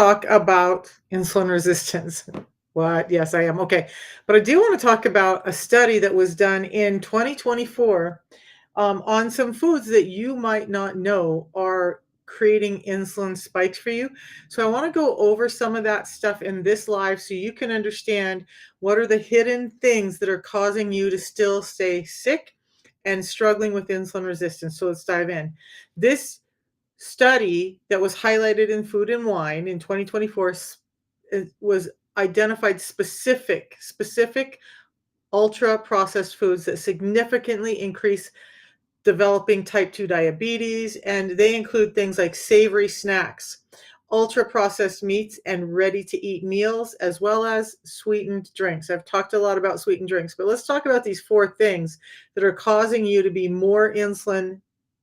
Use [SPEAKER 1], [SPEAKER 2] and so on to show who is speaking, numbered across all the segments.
[SPEAKER 1] talk about insulin resistance. What? Yes, I am. Okay. But I do want to talk about a study that was done in 2024 on some foods that you might not know are creating insulin spikes for you. So I want to go over some of that stuff in this live so you can understand what are the hidden things that are causing you to still stay sick and struggling with insulin resistance. So let's dive in. This study that was highlighted in Food and Wine in 2024 was identified specific ultra processed foods that significantly increase developing type 2 diabetes, and they include things like savory snacks, ultra processed meats, and ready to eat meals, as well as sweetened drinks. I've talked a lot about sweetened drinks, but let's talk about these four things that are causing you to be more insulin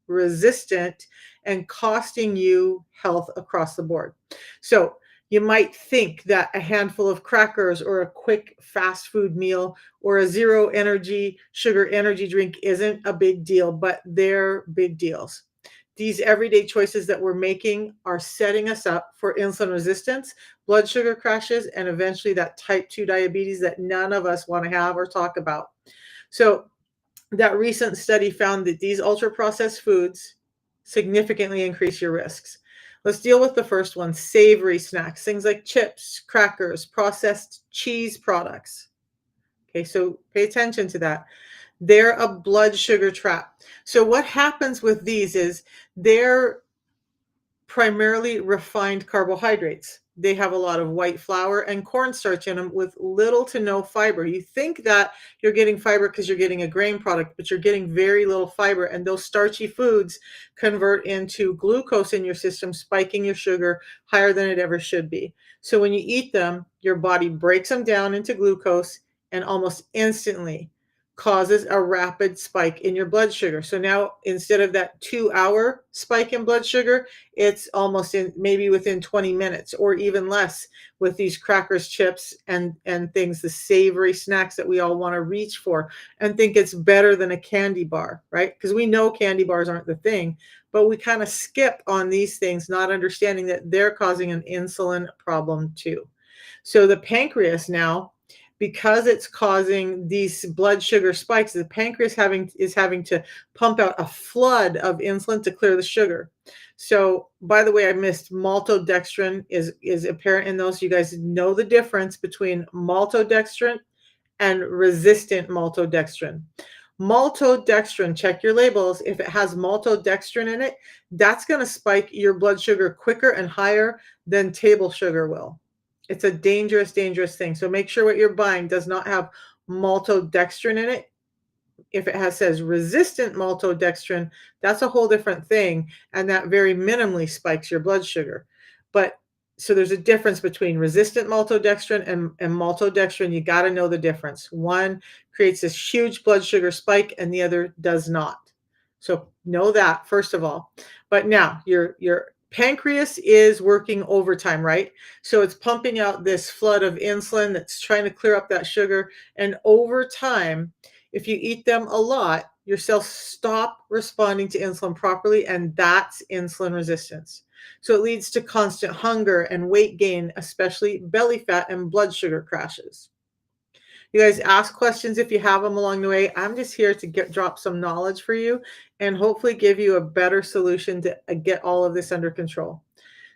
[SPEAKER 1] resistant and costing you health across the board. So, you might think that a handful of crackers or a quick fast food meal or a zero energy sugar energy drink isn't a big deal, but they're big deals. These everyday choices that we're making are setting us up for insulin resistance, blood sugar crashes, and eventually that type 2 diabetes that none of us want to have or talk about. So, that recent study found that these ultra processed foods significantly increase your risks. Let's deal with the first one, savory snacks, things like chips, crackers, processed cheese products. Okay, so pay attention to that. They're a blood sugar trap. So, what happens with these is they're primarily refined carbohydrates. They have a lot of white flour and cornstarch in them with little to no fiber. You think that you're getting fiber because you're getting a grain product, but you're getting very little fiber. And those starchy foods convert into glucose in your system, spiking your sugar higher than it ever should be. So when you eat them, your body breaks them down into glucose and almost instantly causes a rapid spike in your blood sugar. So now instead of that 2-hour spike in blood sugar, it's almost in maybe within 20 minutes or even less with these crackers, chips, and things, the savory snacks that we all want to reach for and think it's better than a candy bar, right? Because we know candy bars aren't the thing, but we kind of skip on these things, not understanding that they're causing an insulin problem too. So the pancreas now, because it's causing these blood sugar spikes, the pancreas is having to pump out a flood of insulin to clear the sugar. So, by the way, I missed maltodextrin is apparent in those. You guys know the difference between maltodextrin and resistant maltodextrin. Maltodextrin, check your labels. If it has maltodextrin in it, that's going to spike your blood sugar quicker and higher than table sugar will. It's a dangerous, dangerous thing. So make sure what you're buying does not have maltodextrin in it. If it says resistant maltodextrin, that's a whole different thing, and that very minimally spikes your blood sugar. But so there's a difference between resistant maltodextrin and maltodextrin. You got to know the difference. One creates this huge blood sugar spike, and the other does not. So know that first of all. But now your pancreas is working overtime, right? So it's pumping out this flood of insulin that's trying to clear up that sugar, and over time, if you eat them a lot, your cells stop responding to insulin properly, and that's insulin resistance. So it leads to constant hunger and weight gain, especially belly fat and blood sugar crashes. You guys ask questions if you have them along the way. I'm just here to drop some knowledge for you and hopefully give you a better solution to get all of this under control.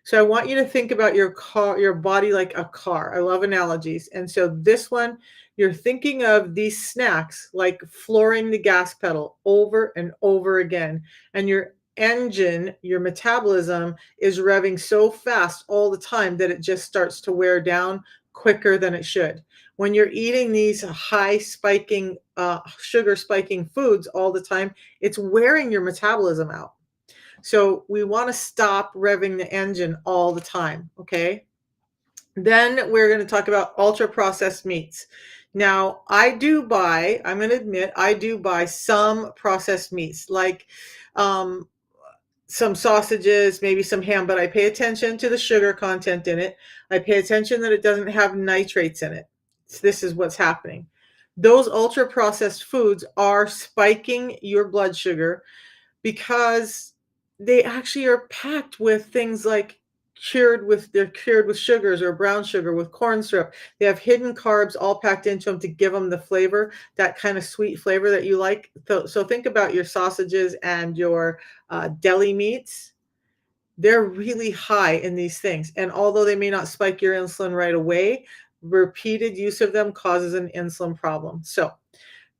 [SPEAKER 1] So I want you to think about your body like a car. I love analogies. And so this one, you're thinking of these snacks like flooring the gas pedal over and over again. And your engine, your metabolism is revving so fast all the time that it just starts to wear down quicker than it should. When you're eating these high spiking, sugar spiking foods all the time, it's wearing your metabolism out. So we want to stop revving the engine all the time, okay? Then we're going to talk about ultra processed meats. Now, I'm going to admit, I do buy some processed meats, like some sausages, maybe some ham, but I pay attention to the sugar content in it. I pay attention that it doesn't have nitrates in it. So this is what's happening. Those ultra processed foods are spiking your blood sugar because they actually are packed with things like they're cured with sugars or brown sugar with corn syrup. They have hidden carbs all packed into them to give them the flavor, that kind of sweet flavor that you like. So think about your sausages and your deli meats. They're really high in these things. And although they may not spike your insulin right away, repeated use of them causes an insulin problem. So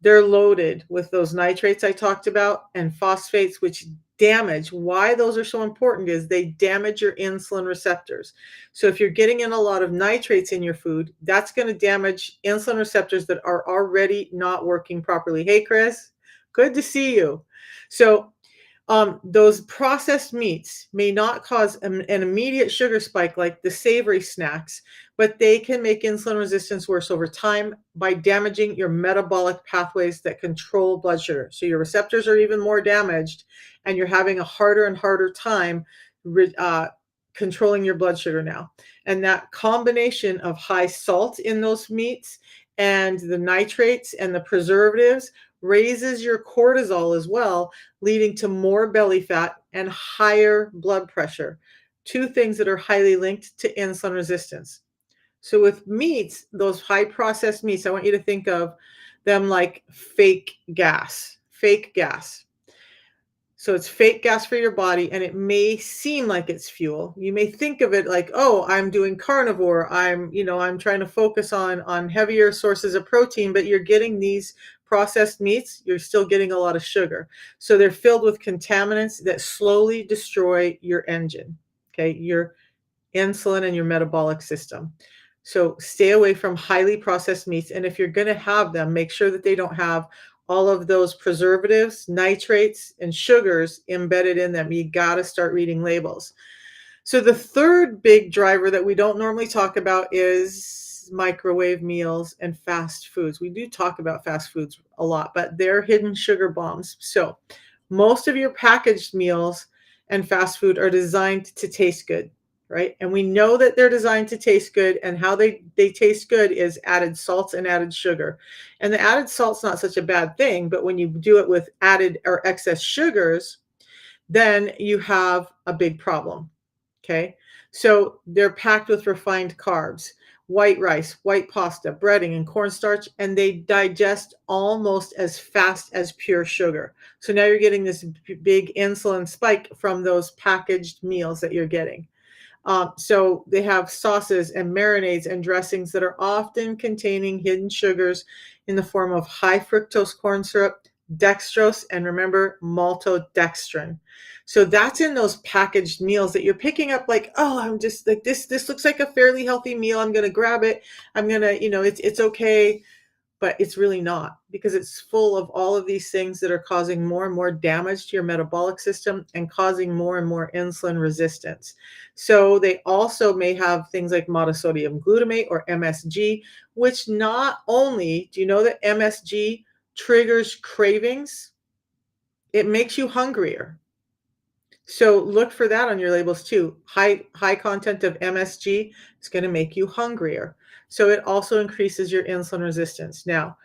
[SPEAKER 1] they're loaded with those nitrates I talked about and phosphates, which damage. Why those are so important is they damage your insulin receptors. So if you're getting in a lot of nitrates in your food, that's going to damage insulin receptors that are already not working properly. Hey, Chris, good to see you. So those processed meats may not cause an immediate sugar spike like the savory snacks, but they can make insulin resistance worse over time by damaging your metabolic pathways that control blood sugar. So your receptors are even more damaged, and you're having a harder and harder time controlling your blood sugar now. And that combination of high salt in those meats and the nitrates and the preservatives raises your cortisol as well, leading to more belly fat and higher blood pressure. Two things that are highly linked to insulin resistance. So with meats, those high processed meats, I want you to think of them like fake gas. Fake gas. So it's fake gas for your body, and it may seem like it's fuel. You may think of it like, oh, I'm doing carnivore. I'm trying to focus on heavier sources of protein, but you're getting these processed meats, you're still getting a lot of sugar. So they're filled with contaminants that slowly destroy your engine. Okay, your insulin and your metabolic system. So stay away from highly processed meats. And if you're going to have them, make sure that they don't have all of those preservatives, nitrates, and sugars embedded in them. You got to start reading labels. So the third big driver that we don't normally talk about is microwave meals and fast foods. We do talk about fast foods a lot, but they're hidden sugar bombs. So most of your packaged meals and fast food are designed to taste good, right? And we know that they're designed to taste good, and how they taste good is added salts and added sugar. And the added salt's not such a bad thing, but when you do it with added or excess sugars, then you have a big problem. Okay. So they're packed with refined carbs, white rice, white pasta, breading, and cornstarch, and they digest almost as fast as pure sugar. So now you're getting this big insulin spike from those packaged meals that you're getting. So they have sauces and marinades and dressings that are often containing hidden sugars in the form of high fructose corn syrup, dextrose, and remember, maltodextrin. So that's in those packaged meals that you're picking up like, oh, I'm just like this looks like a fairly healthy meal. I'm gonna grab it. I'm gonna, it's okay, but it's really not, because it's full of all of these things that are causing more and more damage to your metabolic system and causing more and more insulin resistance. So they also may have things like monosodium glutamate or MSG, which not only do you know that MSG triggers cravings, it makes you hungrier. So look for that on your labels too. High content of MSG is going to make you hungrier. So it also increases your insulin resistance. Now,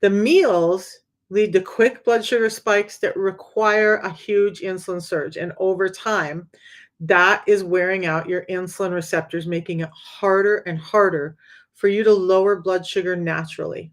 [SPEAKER 1] the meals lead to quick blood sugar spikes that require a huge insulin surge. And over time, that is wearing out your insulin receptors, making it harder and harder for you to lower blood sugar naturally.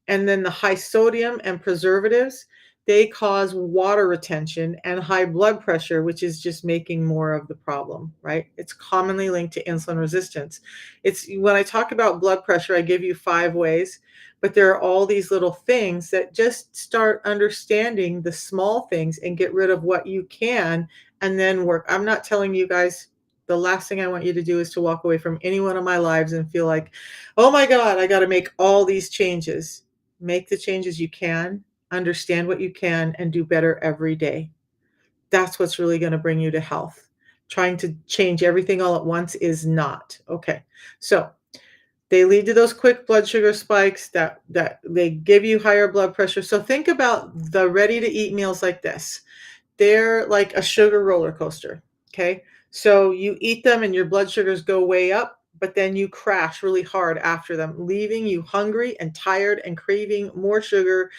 [SPEAKER 1] And then the high sodium and preservatives, they cause water retention and high blood pressure, which is just making more of the problem, right? It's commonly linked to insulin resistance. It's when I talk about blood pressure, I give you 5 ways, but there are all these little things that just start understanding the small things and get rid of what you can and then work. I'm not telling you guys, the last thing I want you to do is to walk away from any one of my lives and feel like, oh my God, I got to make all these changes. Make the changes you can, understand what you can, and do better every day. That's what's really going to bring you to health. Trying to change everything all at once is not. Okay. So they lead to those quick blood sugar spikes that they give you higher blood pressure. So think about the ready to eat meals like this. They're like a sugar roller coaster. Okay. So you eat them and your blood sugars go way up, but then you crash really hard after them, leaving you hungry and tired and craving more sugar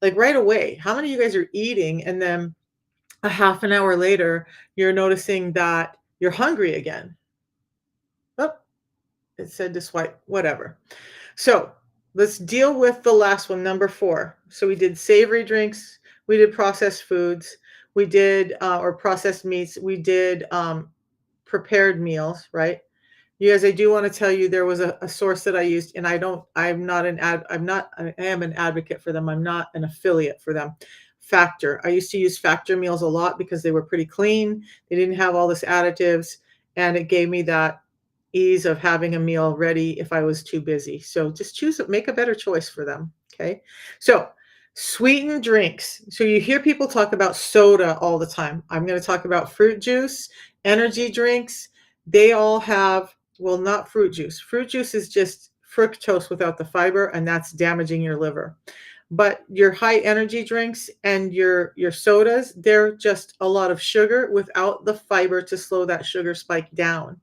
[SPEAKER 1] like right away. How many of you guys are eating and then a half an hour later, you're noticing that you're hungry again? It said to swipe, whatever. So let's deal with the last one, number 4. So we did savory drinks, we did processed foods, we did or processed meats, we did prepared meals, right? Yes, I do want to tell you there was a source that I used, and I'm not I am an advocate for them. I'm not an affiliate for them. Factor. I used to use Factor meals a lot because they were pretty clean. They didn't have all this additives, and it gave me that ease of having a meal ready if I was too busy. So just make a better choice for them. Okay. So sweetened drinks. So you hear people talk about soda all the time. I'm going to talk about fruit juice, energy drinks. They all have, well, not fruit juice. Fruit juice is just fructose without the fiber, and that's damaging your liver. But your high energy drinks and your sodas, they're just a lot of sugar without the fiber to slow that sugar spike down.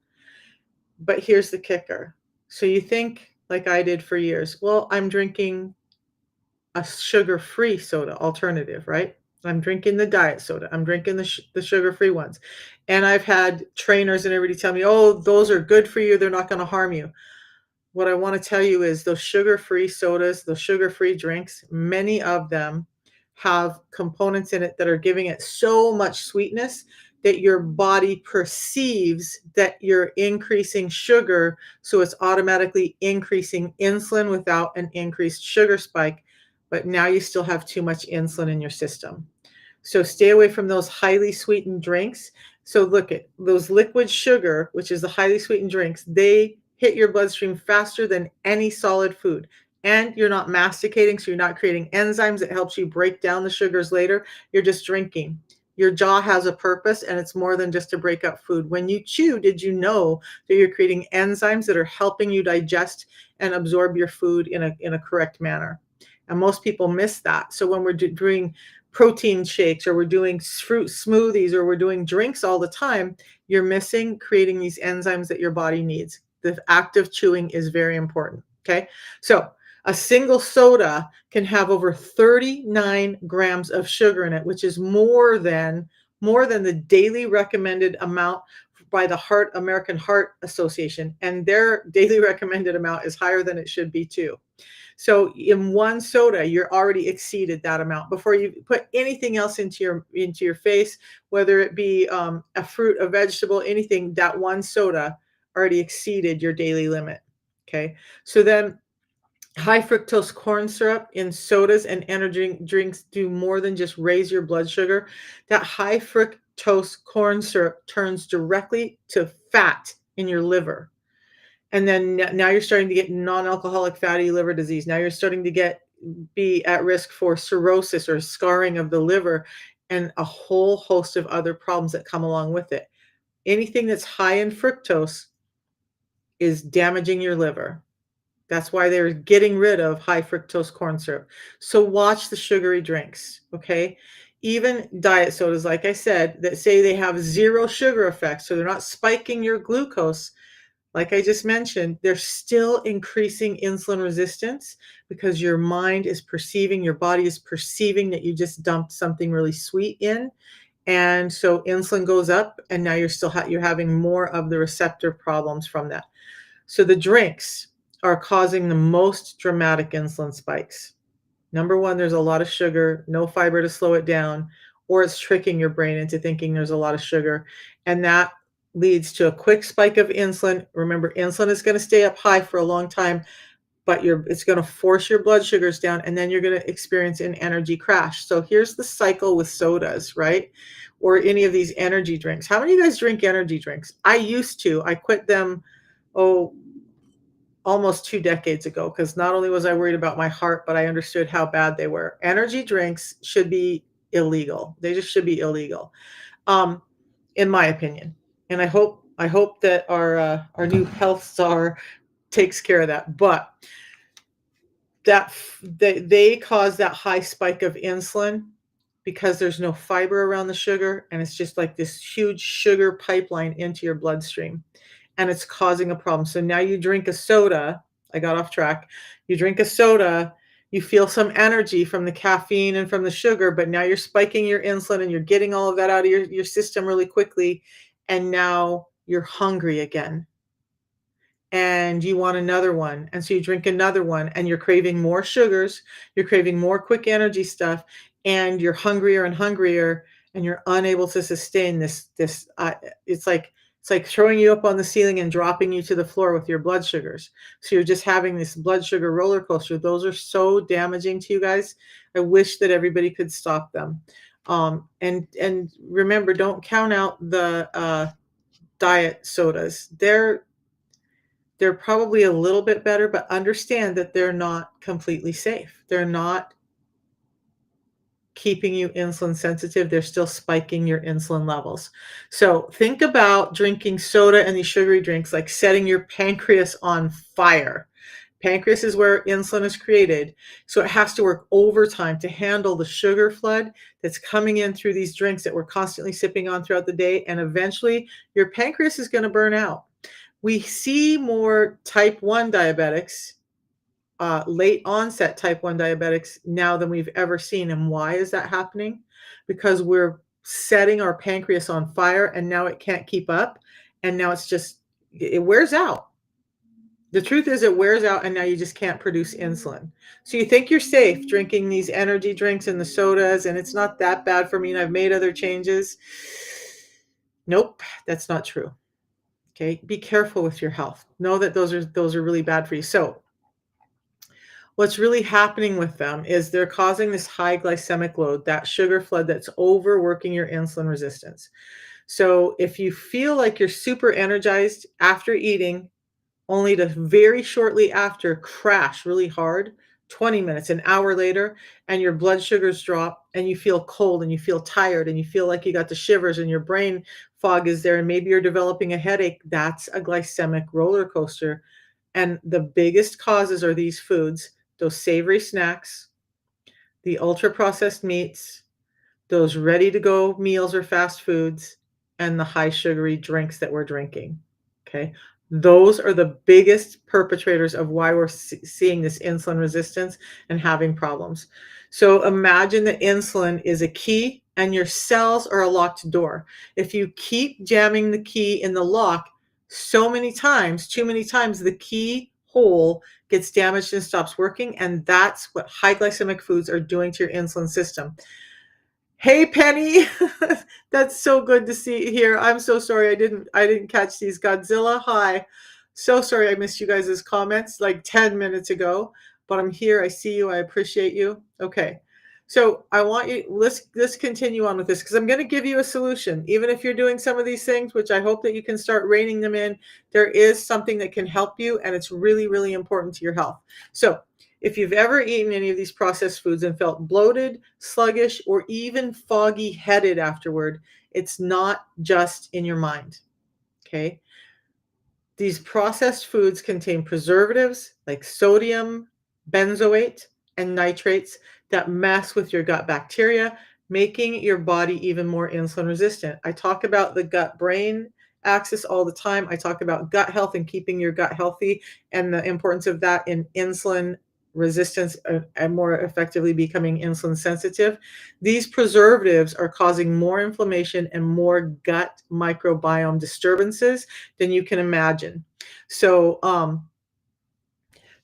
[SPEAKER 1] But here's the kicker. So you think, like I did for years, well, I'm drinking a sugar-free soda alternative, right? I'm drinking the diet soda. I'm drinking the sugar-free ones. And I've had trainers and everybody tell me, "Oh, those are good for you. They're not going to harm you." What I want to tell you is those sugar-free sodas, those sugar-free drinks, many of them have components in it that are giving it so much sweetness that your body perceives that you're increasing sugar, so it's automatically increasing insulin without an increased sugar spike, but now you still have too much insulin in your system. So stay away from those highly sweetened drinks. So look at those liquid sugar, which is the highly sweetened drinks, they hit your bloodstream faster than any solid food. And you're not masticating, so you're not creating enzymes that helps you break down the sugars later. You're just drinking. Your jaw has a purpose, and it's more than just to break up food. When you chew, did you know that you're creating enzymes that are helping you digest and absorb your food in a correct manner? And most people miss that. So when we're doing protein shakes or we're doing fruit smoothies or we're doing drinks all the time, you're missing creating these enzymes that your body needs. The act of chewing is very important. Okay. So a single soda can have over 39 grams of sugar in it, which is more than the daily recommended amount by the American Heart Association. And their daily recommended amount is higher than it should be too. So in one soda, you're already exceeded that amount before you put anything else into your face, whether it be a fruit, a vegetable, anything. That one soda already exceeded your daily limit. Okay, so then high fructose corn syrup in sodas and energy drinks do more than just raise your blood sugar. That high fructose corn syrup turns directly to fat in your liver. And then now you're starting to get non-alcoholic fatty liver disease. Now you're starting to be at risk for cirrhosis or scarring of the liver and a whole host of other problems that come along with it. Anything that's high in fructose is damaging your liver. That's why they're getting rid of high fructose corn syrup. So watch the sugary drinks, okay? Even diet sodas, like I said, that say they have zero sugar effects, so they're not spiking your glucose. Like I just mentioned, they're still increasing insulin resistance because your mind is perceiving, your body is perceiving that you just dumped something really sweet in. And so insulin goes up, and now you're having more of the receptor problems from that. So the drinks are causing the most dramatic insulin spikes. Number one, there's a lot of sugar, no fiber to slow it down, or it's tricking your brain into thinking there's a lot of sugar. And that leads to a quick spike of insulin. Remember, insulin is going to stay up high for a long time, but it's going to force your blood sugars down, and then you're going to experience an energy crash. So here's the cycle with sodas, right? Or any of these energy drinks. How many of you guys drink energy drinks? I used to. I quit them, almost 2 decades ago, because not only was I worried about my heart, but I understood how bad they were. Energy drinks should be illegal. They just should be illegal, in my opinion. And I hope that our new health czar takes care of that. But they cause that high spike of insulin because there's no fiber around the sugar, and it's just like this huge sugar pipeline into your bloodstream, and it's causing a problem. So now you drink a soda. I got off track. You drink a soda, you feel some energy from the caffeine and from the sugar, but now you're spiking your insulin and you're getting all of that out of your system really quickly, and now you're hungry again. And and you want another one, and so you drink another one, and you're craving more sugars, you're craving more quick energy stuff, and you're hungrier and hungrier, and you're unable to sustain it's like throwing you up on the ceiling and dropping you to the floor with your blood sugars. So you're just having this blood sugar roller coaster. Those are so damaging to you guys. I wish that everybody could stop them. And remember, don't count out the diet sodas. They're probably a little bit better, but understand that they're not completely safe. They're not keeping you insulin sensitive. They're still spiking your insulin levels. So think about drinking soda and these sugary drinks like setting your pancreas on fire. Pancreas is where insulin is created. So it has to work overtime to handle the sugar flood that's coming in through these drinks that we're constantly sipping on throughout the day. And eventually your pancreas is going to burn out. We see more type 1 diabetics, late onset type 1 diabetics now than we've ever seen. And why is that happening? Because we're setting our pancreas on fire and now it can't keep up. And now it wears out. The truth is it wears out and now you just can't produce insulin. So you think you're safe drinking these energy drinks and the sodas and it's not that bad for me and I've made other changes. Nope, that's not true. Okay, be careful with your health. Know that those are really bad for you. So what's really happening with them is they're causing this high glycemic load, that sugar flood that's overworking your insulin resistance. So if you feel like you're super energized after eating, only to very shortly after crash really hard, 20 minutes, an hour later, and your blood sugars drop and you feel cold and you feel tired and you feel like you got the shivers and your brain fog is there and maybe you're developing a headache, that's a glycemic roller coaster. And the biggest causes are these foods, those savory snacks, the ultra processed meats, those ready to go meals or fast foods, and the high sugary drinks that we're drinking. Okay. Those are the biggest perpetrators of why we're seeing this insulin resistance and having problems. So imagine that insulin is a key and your cells are a locked door. If you keep jamming the key in the lock so many times, too many times, the key hole gets damaged and stops working. And that's what high glycemic foods are doing to your insulin system. Hey Penny, that's so good to see here. I'm so sorry I didn't catch these. Godzilla, hi. So sorry I missed you guys' comments like 10 minutes ago, but I'm here. I see you. I appreciate you. Okay. So I want you, let's continue on with this because I'm going to give you a solution. Even if you're doing some of these things, which I hope that you can start reining them in, there is something that can help you and it's really, really important to your health. So if you've ever eaten any of these processed foods and felt bloated, sluggish, or even foggy headed afterward, it's not just in your mind. Okay. These processed foods contain preservatives like sodium, benzoate, and nitrates that mess with your gut bacteria, making your body even more insulin resistant. I talk about the gut brain axis all the time. I talk about gut health and keeping your gut healthy and the importance of that in insulin resistance and more effectively becoming insulin sensitive. These preservatives are causing more inflammation and more gut microbiome disturbances than you can imagine. So,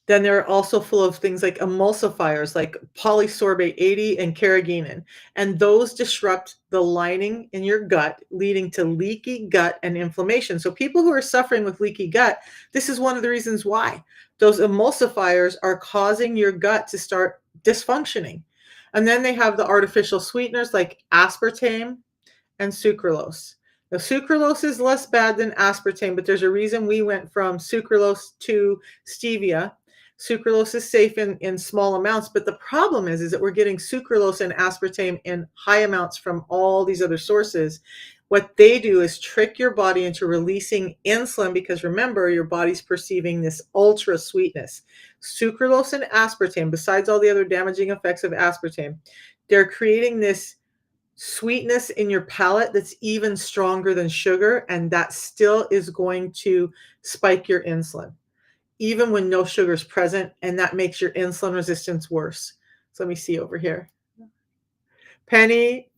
[SPEAKER 1] then they're also full of things like emulsifiers like polysorbate 80 and carrageenan. And those disrupt the lining in your gut, leading to leaky gut and inflammation. So people who are suffering with leaky gut, this is one of the reasons why. Those emulsifiers are causing your gut to start dysfunctioning. And then they have the artificial sweeteners like aspartame and sucralose. Now, sucralose is less bad than aspartame, but there's a reason we went from sucralose to stevia. Sucralose is safe in small amounts, but the problem is that we're getting sucralose and aspartame in high amounts from all these other sources. What they do is trick your body into releasing insulin because remember, your body's perceiving this ultra sweetness. Sucralose and aspartame, besides all the other damaging effects of aspartame, they're creating this sweetness in your palate that's even stronger than sugar, and that still is going to spike your insulin even when no sugar is present, and that makes your insulin resistance worse. So let me see over here. Penny,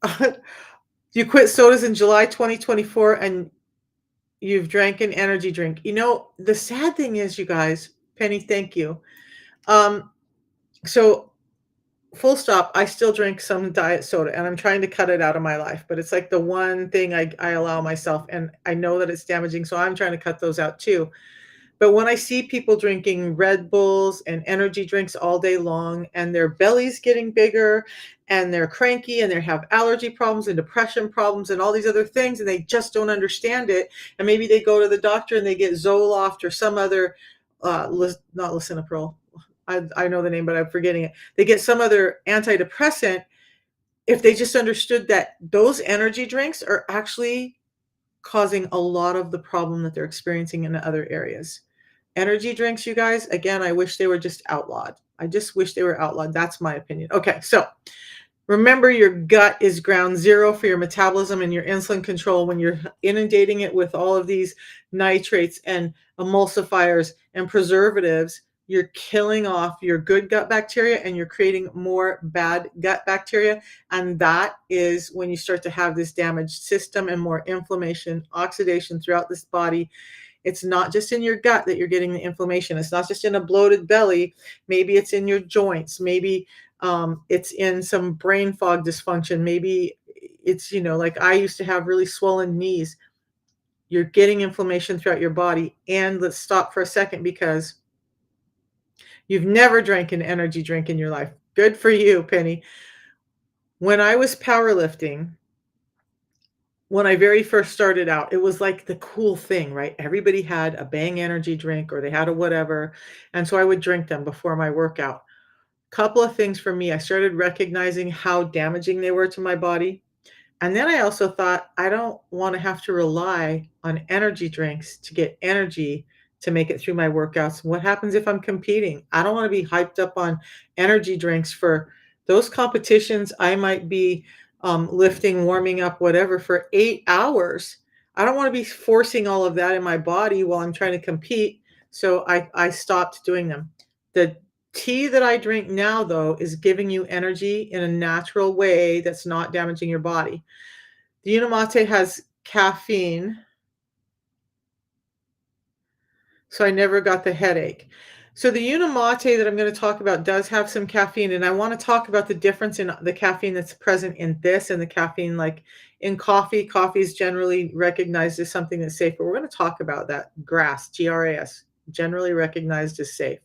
[SPEAKER 1] you quit sodas in July 2024 and You've drank an energy drink. You know, the sad thing is, you guys, Penny, thank you. Um, so full stop, I still drink some diet soda and I'm trying to cut it out of my life, but it's like the one thing I allow myself and I know that it's damaging, so I'm trying to cut those out too. But when I see people drinking Red Bulls and energy drinks all day long and their belly's getting bigger and they're cranky and they have allergy problems and depression problems and all these other things and they just don't understand it. And maybe they go to the doctor and they get Zoloft or some other, not lisinopril. I know the name, but I'm forgetting it. They get some other antidepressant. If they just understood that those energy drinks are actually causing a lot of the problem that they're experiencing in other areas. Energy drinks, you guys, again, I wish they were just outlawed. I just wish they were outlawed. That's my opinion. Okay, so remember, your gut is ground zero for your metabolism and your insulin control. When you're inundating it with all of these nitrates and emulsifiers and preservatives, you're killing off your good gut bacteria and you're creating more bad gut bacteria. And that is when you start to have this damaged system and more inflammation, oxidation throughout this body. It's not just in your gut that you're getting the inflammation. It's not just in a bloated belly. Maybe it's in your joints. Maybe it's in some brain fog dysfunction. Maybe it's, like I used to have really swollen knees. You're getting inflammation throughout your body. And let's stop for a second because you've never drank an energy drink in your life. Good for you, Penny. When I was powerlifting, when I very first started out, it was like the cool thing, right? Everybody had a Bang energy drink or they had a whatever. And so I would drink them before my workout. Couple of things for me. I started recognizing how damaging they were to my body. And then I also thought, I don't want to have to rely on energy drinks to get energy to make it through my workouts. What happens if I'm competing? I don't want to be hyped up on energy drinks for those competitions. I might be lifting, warming up, whatever, for 8 hours. I don't want to be forcing all of that in my body while I'm trying to compete. So I stopped doing them. The tea that I drink now, though, is giving you energy in a natural way that's not damaging your body. The Unamate has caffeine, so I never got the headache. So the Unamate that I'm going to talk about does have some caffeine, and I want to talk about the difference in the caffeine that's present in this and the caffeine like in coffee. Coffee is generally recognized as something that's safe, but we're going to talk about that. GRAS, generally recognized as safe.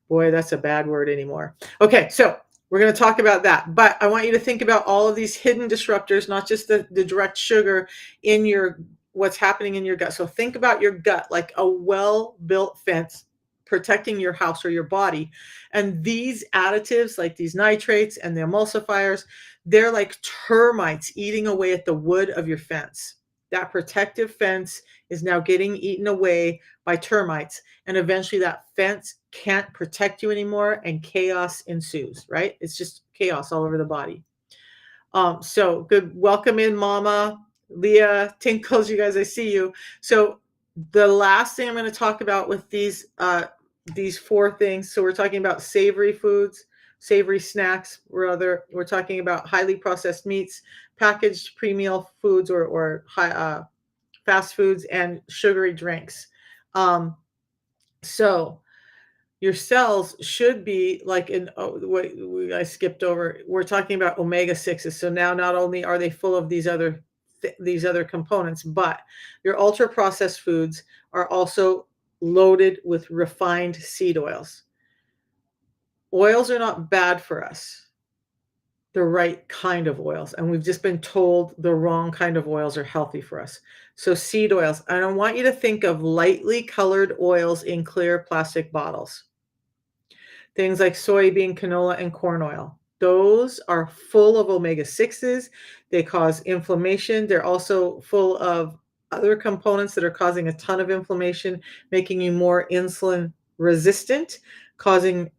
[SPEAKER 1] Boy, that's a bad word anymore. Okay, so we're going to talk about that. But I want you to think about all of these hidden disruptors, not just the direct sugar in your what's happening in your gut. So think about your gut like a well-built fence protecting your house or your body. And these additives, like these nitrates and the emulsifiers, they're like termites eating away at the wood of your fence. That protective fence is now getting eaten away by termites. And eventually that fence can't protect you anymore and chaos ensues, right? It's just chaos all over the body. So good. Welcome in, Mama, Leah, Tinkles, you guys, I see you. So the last thing I'm going to talk about with these four things. So we're talking about savory foods, savory snacks. We're talking about highly processed meats, packaged pre-meal foods or high, fast foods, and sugary drinks. So your cells should be like wait, I skipped over. We're talking about omega-6s. So now not only are they full of these other components, but your ultra processed foods are also loaded with refined seed oils. Oils are not bad for us, the right kind of oils. And we've just been told the wrong kind of oils are healthy for us. So seed oils, and I want you to think of lightly colored oils in clear plastic bottles. Things like soybean, canola, and corn oil. Those are full of omega-6s. They cause inflammation. They're also full of other components that are causing a ton of inflammation, making you more insulin resistant, causing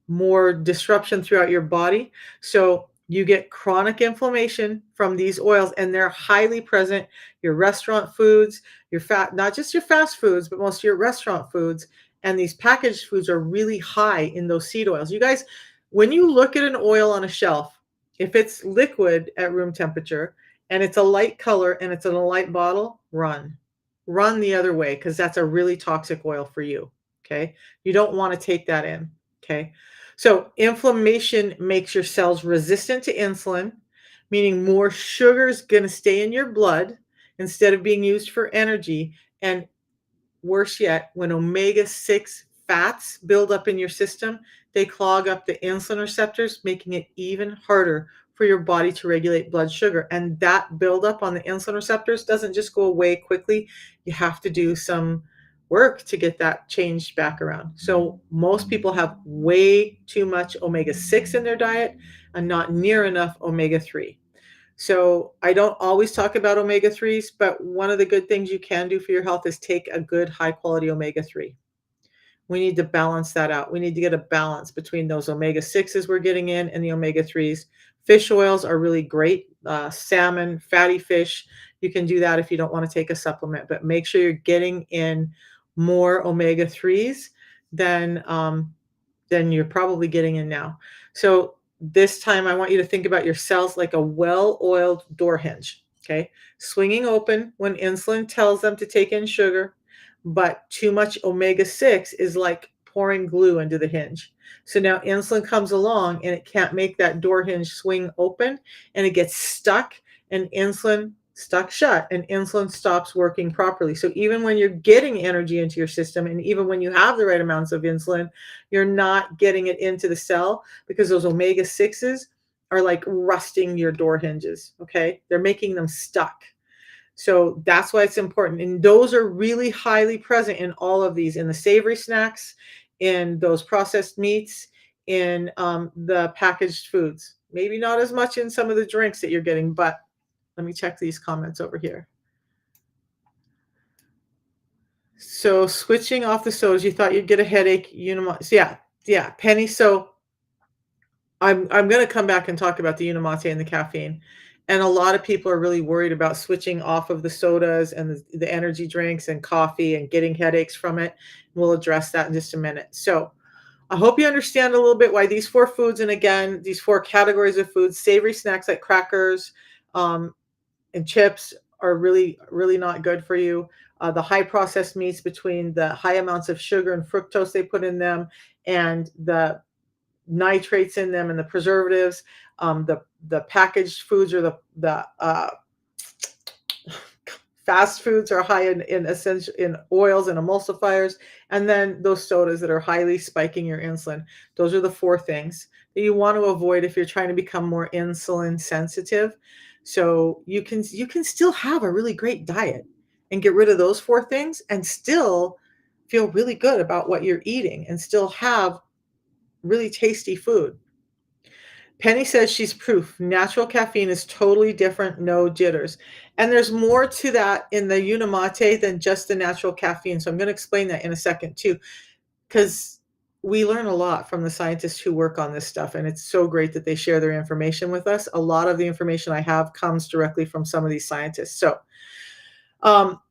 [SPEAKER 1] more disruption throughout your body. So you get chronic inflammation from these oils, and they're highly present. Your restaurant foods, your fat, not just your fast foods, but most of your restaurant foods. And these packaged foods are really high in those seed oils. You guys, when you look at an oil on a shelf, if it's liquid at room temperature and it's a light color and it's in a light bottle, run. run the other way because that's a really toxic oil for you. Okay. You don't want to take that in. Okay. So, inflammation makes your cells resistant to insulin, meaning more sugar is going to stay in your blood instead of being used for energy. And worse yet, when omega-6 fats build up in your system, they clog up the insulin receptors, making it even harder for your body to regulate blood sugar. And that buildup on the insulin receptors doesn't just go away quickly. You have to do some work to get that changed back around. So most people have way too much omega-6 in their diet and not near enough omega-3. So I don't always talk about omega 3s, but one of the good things you can do for your health is take a good high quality omega 3. We need to balance that out. We need to get a balance between those omega 6s we're getting in and the omega 3s. Fish oils are really great. Salmon, fatty fish, you can do that if you don't want to take a supplement, but make sure you're getting in more omega 3s than than you're probably getting in now. So this time I want you to think about your cells like a well-oiled door hinge, okay? Swinging open when insulin tells them to take in sugar, but too much omega-6 is like pouring glue into the hinge. So now insulin comes along and it can't make that door hinge swing open and it gets stuck and insulin stuck shut and insulin stops working properly. So even when you're getting energy into your system and even when you have the right amounts of insulin, you're not getting it into the cell because those omega 6s are like rusting your door hinges. Okay. They're making them stuck. So that's why it's important. And those are really highly present in all of these, in the savory snacks, in those processed meats, in the packaged foods. Maybe not as much in some of the drinks that you're getting, but let me check these comments over here. So switching off the sodas, you thought you'd get a headache. So yeah, Penny. So I'm gonna come back and talk about the Unimate and the caffeine. And a lot of people are really worried about switching off of the sodas and the energy drinks and coffee and getting headaches from it. We'll address that in just a minute. So I hope you understand a little bit why these four foods, and again, these four categories of foods, savory snacks like crackers, um, and chips are really, really not good for you. The high processed meats, between the high amounts of sugar and fructose they put in them and the nitrates in them and the preservatives, the packaged foods or the fast foods are high in essential in oils and emulsifiers, and then those sodas that are highly spiking your insulin. Those are the four things that you want to avoid if you're trying to become more insulin sensitive. So you can still have a really great diet and get rid of those four things and still feel really good about what you're eating and still have really tasty food. Penny says she's proof. Natural caffeine is totally different, no jitters. And there's more to that in the Unimate than just the natural caffeine. So I'm going to explain that in a second too, because we learn a lot from the scientists who work on this stuff. And it's so great that they share their information with us. A lot of the information I have comes directly from some of these scientists. So, um,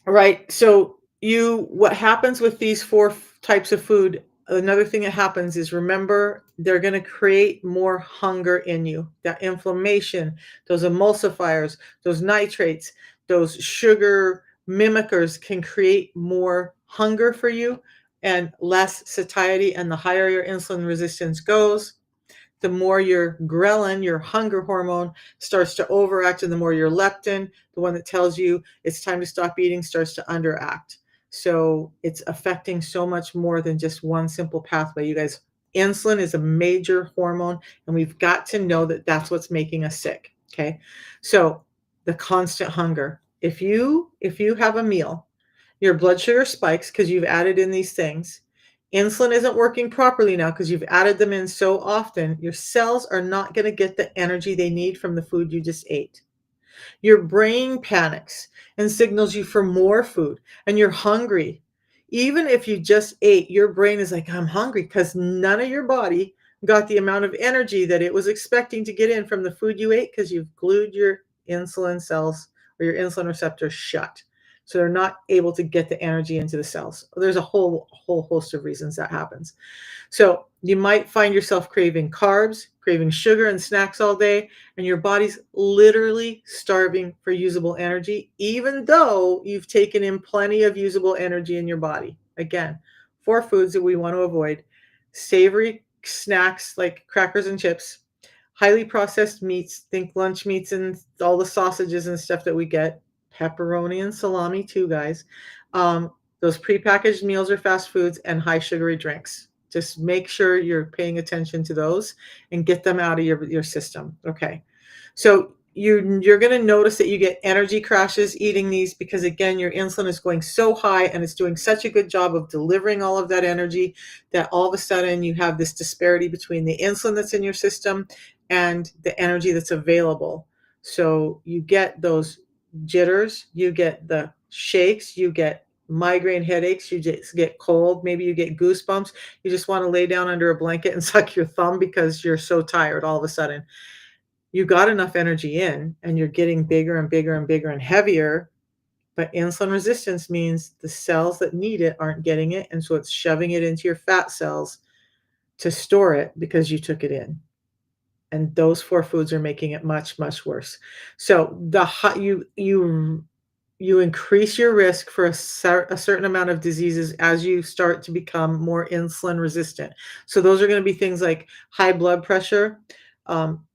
[SPEAKER 1] right. So what happens with these four types of food, another thing that happens is, remember, they're going to create more hunger in you. That inflammation, those emulsifiers, those nitrates, those sugar mimickers can create more hunger for you and less satiety. And the higher your insulin resistance goes, the more your ghrelin, your hunger hormone, starts to overact, and the more your leptin, the one that tells you it's time to stop eating, starts to underact. So it's affecting so much more than just one simple pathway. You guys, insulin is a major hormone, and we've got to know that that's what's making us sick. Okay. So the constant hunger. If you have a meal, your blood sugar spikes because you've added in these things. Insulin isn't working properly now because you've added them in so often. Your cells are not going to get the energy they need from the food you just ate. Your brain panics and signals you for more food, and you're hungry. Even if you just ate, your brain is like, I'm hungry, because none of your body got the amount of energy that it was expecting to get in from the food you ate because you've glued your insulin cells or your insulin receptors shut. So they're not able to get the energy into the cells. There's a whole host of reasons that happens. So you might find yourself craving carbs, craving sugar and snacks all day, and your body's literally starving for usable energy, even though you've taken in plenty of usable energy in your body. Again, four foods that we want to avoid: savory snacks like crackers and chips, highly processed meats, think lunch meats and all the sausages and stuff that we get, pepperoni and salami too, guys. Those prepackaged meals or fast foods, and high sugary drinks. Just make sure you're paying attention to those and get them out of your system. Okay. So you're going to notice that you get energy crashes eating these because again your insulin is going so high and it's doing such a good job of delivering all of that energy that all of a sudden you have this disparity between the insulin that's in your system and the energy that's available. So you get those jitters, you get the shakes, you get migraine headaches, you just get cold, maybe you get goosebumps, you just want to lay down under a blanket and suck your thumb because you're so tired all of a sudden. You got enough energy in and you're getting bigger and bigger and bigger and heavier, but insulin resistance means the cells that need it aren't getting it, and so it's shoving it into your fat cells to store it because you took it in. And those four foods are making it much, much worse. So the hot you increase your risk for a certain amount of diseases as you start to become more insulin resistant. So those are going to be things like high blood pressure, um,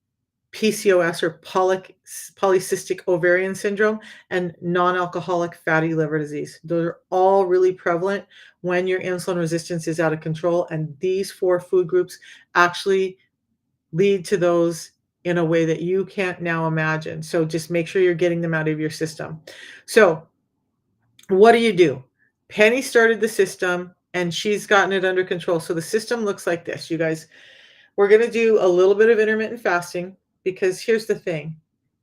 [SPEAKER 1] PCOS or polycystic ovarian syndrome, and non-alcoholic fatty liver disease. Those are all really prevalent when your insulin resistance is out of control. And these four food groups actually lead to those in a way that you can't now imagine. So just make sure you're getting them out of your system. So what do? Penny started the system and she's gotten it under control. So the system looks like this, you guys. We're going to do a little bit of intermittent fasting because here's the thing.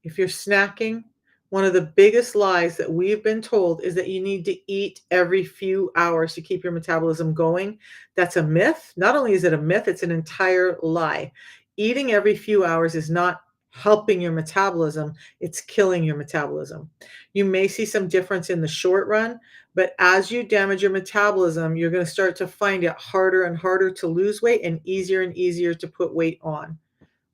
[SPEAKER 1] If you're snacking, one of the biggest lies that we've been told is that you need to eat every few hours to keep your metabolism going. That's a myth. Not only is it a myth, it's an entire lie. Eating every few hours is not helping your metabolism, it's killing your metabolism. You may see some difference in the short run, but as you damage your metabolism, you're going to start to find it harder and harder to lose weight and easier to put weight on.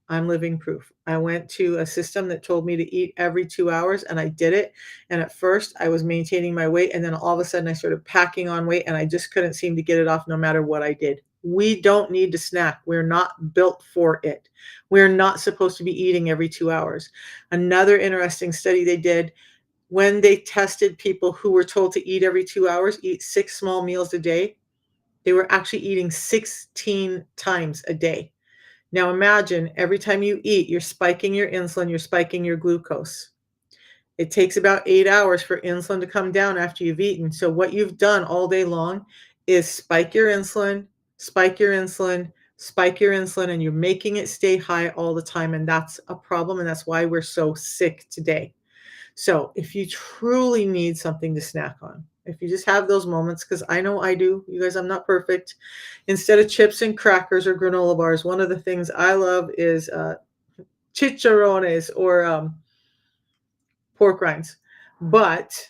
[SPEAKER 1] I'm living proof. I went to a system that told me to eat every 2 hours and I did it. And at first I was maintaining my weight. And then all of a sudden I started packing on weight and I just couldn't seem to get it off no matter what I did. We don't need to snack. We're not built for it. We're not supposed to be eating every 2 hours. Another interesting study they did when they tested people who were told to eat every 2 hours, eat 6 small meals a day, they were actually eating 16 times a day. Now imagine every time you eat, you're spiking your insulin, you're spiking your glucose. It takes about 8 hours for insulin to come down after you've eaten. So what you've done all day long is spike your insulin, spike your insulin, spike your insulin, and you're making it stay high all the time. And that's a problem. And that's why we're so sick today. So if you truly need something to snack on, if you just have those moments, because I know I do, you guys, I'm not perfect. Instead of chips and crackers or granola bars, one of the things I love is chicharrones or pork rinds. But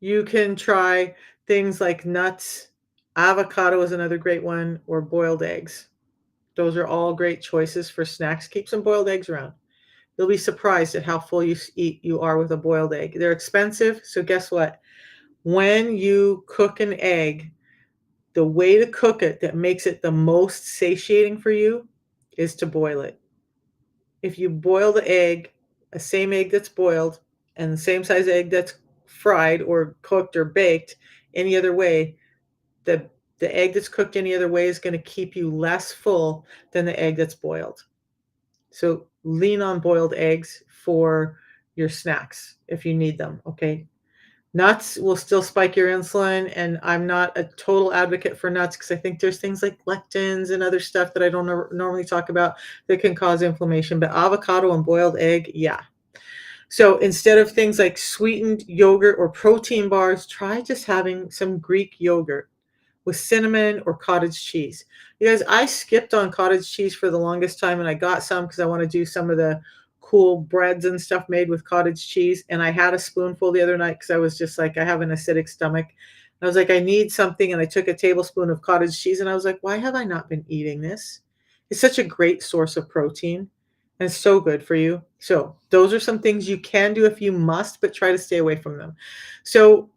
[SPEAKER 1] you can try things like nuts. Avocado is another great one, or boiled eggs. Those are all great choices for snacks. Keep some boiled eggs around. You'll be surprised at how full you are with a boiled egg. They're expensive, so guess what? When you cook an egg, the way to cook it that makes it the most satiating for you is to boil it. If you boil the egg, a same egg that's boiled and the same size egg that's fried or cooked or baked any other way, the the egg that's cooked any other way is going to keep you less full than the egg that's boiled. So lean on boiled eggs for your snacks if you need them, okay? Nuts will still spike your insulin, and I'm not a total advocate for nuts because I think there's things like lectins and other stuff that I don't normally talk about that can cause inflammation. But avocado and boiled egg, yeah. So instead of things like sweetened yogurt or protein bars, try just having some Greek yogurt with cinnamon or cottage cheese. You guys, I skipped on cottage cheese for the longest time, and I got some because I want to do some of the cool breads and stuff made with cottage cheese, and I had a spoonful the other night because I was just like, I have an acidic stomach. I was like, I need something, and I took a tablespoon of cottage cheese, and I was like, why have I not been eating this? It's such a great source of protein, and it's so good for you. So those are some things you can do if you must, but try to stay away from them. So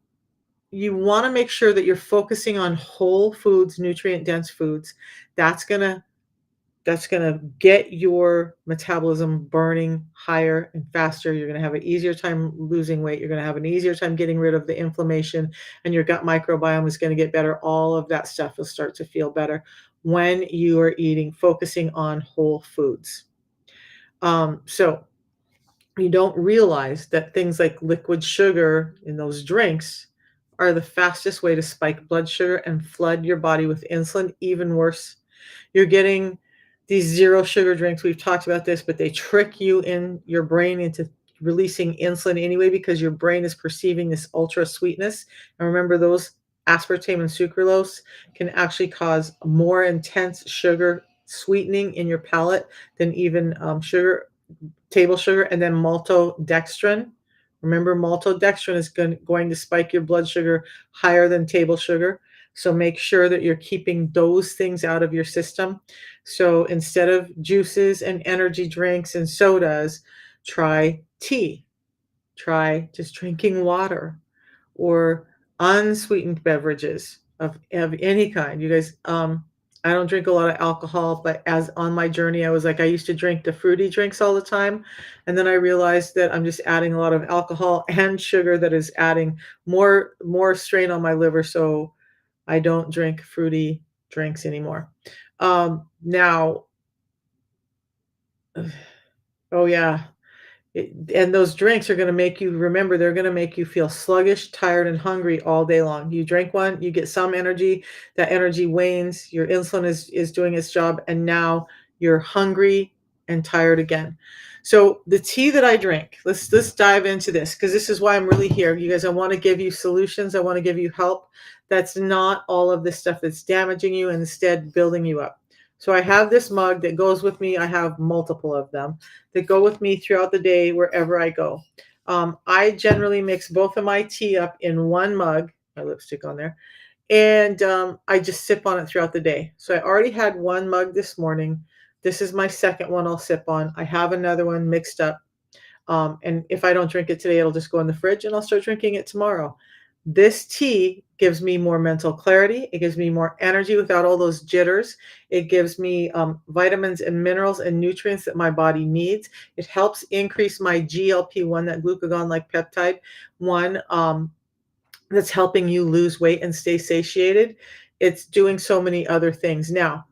[SPEAKER 1] you want to make sure that you're focusing on whole foods, nutrient dense foods. That's going to that's going to get your metabolism burning higher and faster. You're going to have an easier time losing weight. You're going to have an easier time getting rid of the inflammation, and your gut microbiome is going to get better. All of that stuff will start to feel better when you are eating, focusing on whole foods. So you don't realize that things like liquid sugar in those drinks are the fastest way to spike blood sugar and flood your body with insulin. Even worse, you're getting these zero sugar drinks. We've talked about this, but they trick you in your brain into releasing insulin anyway because your brain is perceiving this ultra sweetness. And remember, those aspartame and sucralose can actually cause more intense sugar sweetening in your palate than even table sugar, and then maltodextrin. Remember, maltodextrin is going to spike your blood sugar higher than table sugar. So make sure that you're keeping those things out of your system. So instead of juices and energy drinks and sodas, try tea. Try just drinking water or unsweetened beverages of any kind. You guys, I don't drink a lot of alcohol, but as on my journey, I was like, I used to drink the fruity drinks all the time. And then I realized that I'm just adding a lot of alcohol and sugar that is adding more strain on my liver. So I don't drink fruity drinks anymore. Now, oh yeah, and those drinks are going to make you remember, they're going to make you feel sluggish, tired, and hungry all day long. You drink one, you get some energy, that energy wanes, your insulin is doing its job, and now you're hungry and tired again. So the tea that I drink, let's dive into this because this is why I'm really here. You guys, I want to give you solutions. I want to give you help. That's not all of this stuff that's damaging you and instead building you up. So I have this mug that goes with me. I have multiple of them that go with me throughout the day wherever I go. I generally mix both of my tea up in one mug, my lipstick on there, and I just sip on it throughout the day. So I already had one mug this morning. This is my second one I'll sip on. I have another one mixed up. And if I don't drink it today, it'll just go in the fridge and I'll start drinking it tomorrow. This tea gives me more mental clarity. It gives me more energy without all those jitters. It gives me vitamins and minerals and nutrients that my body needs. It helps increase my GLP-1, that glucagon-like peptide, one that's helping you lose weight and stay satiated. It's doing so many other things. Now,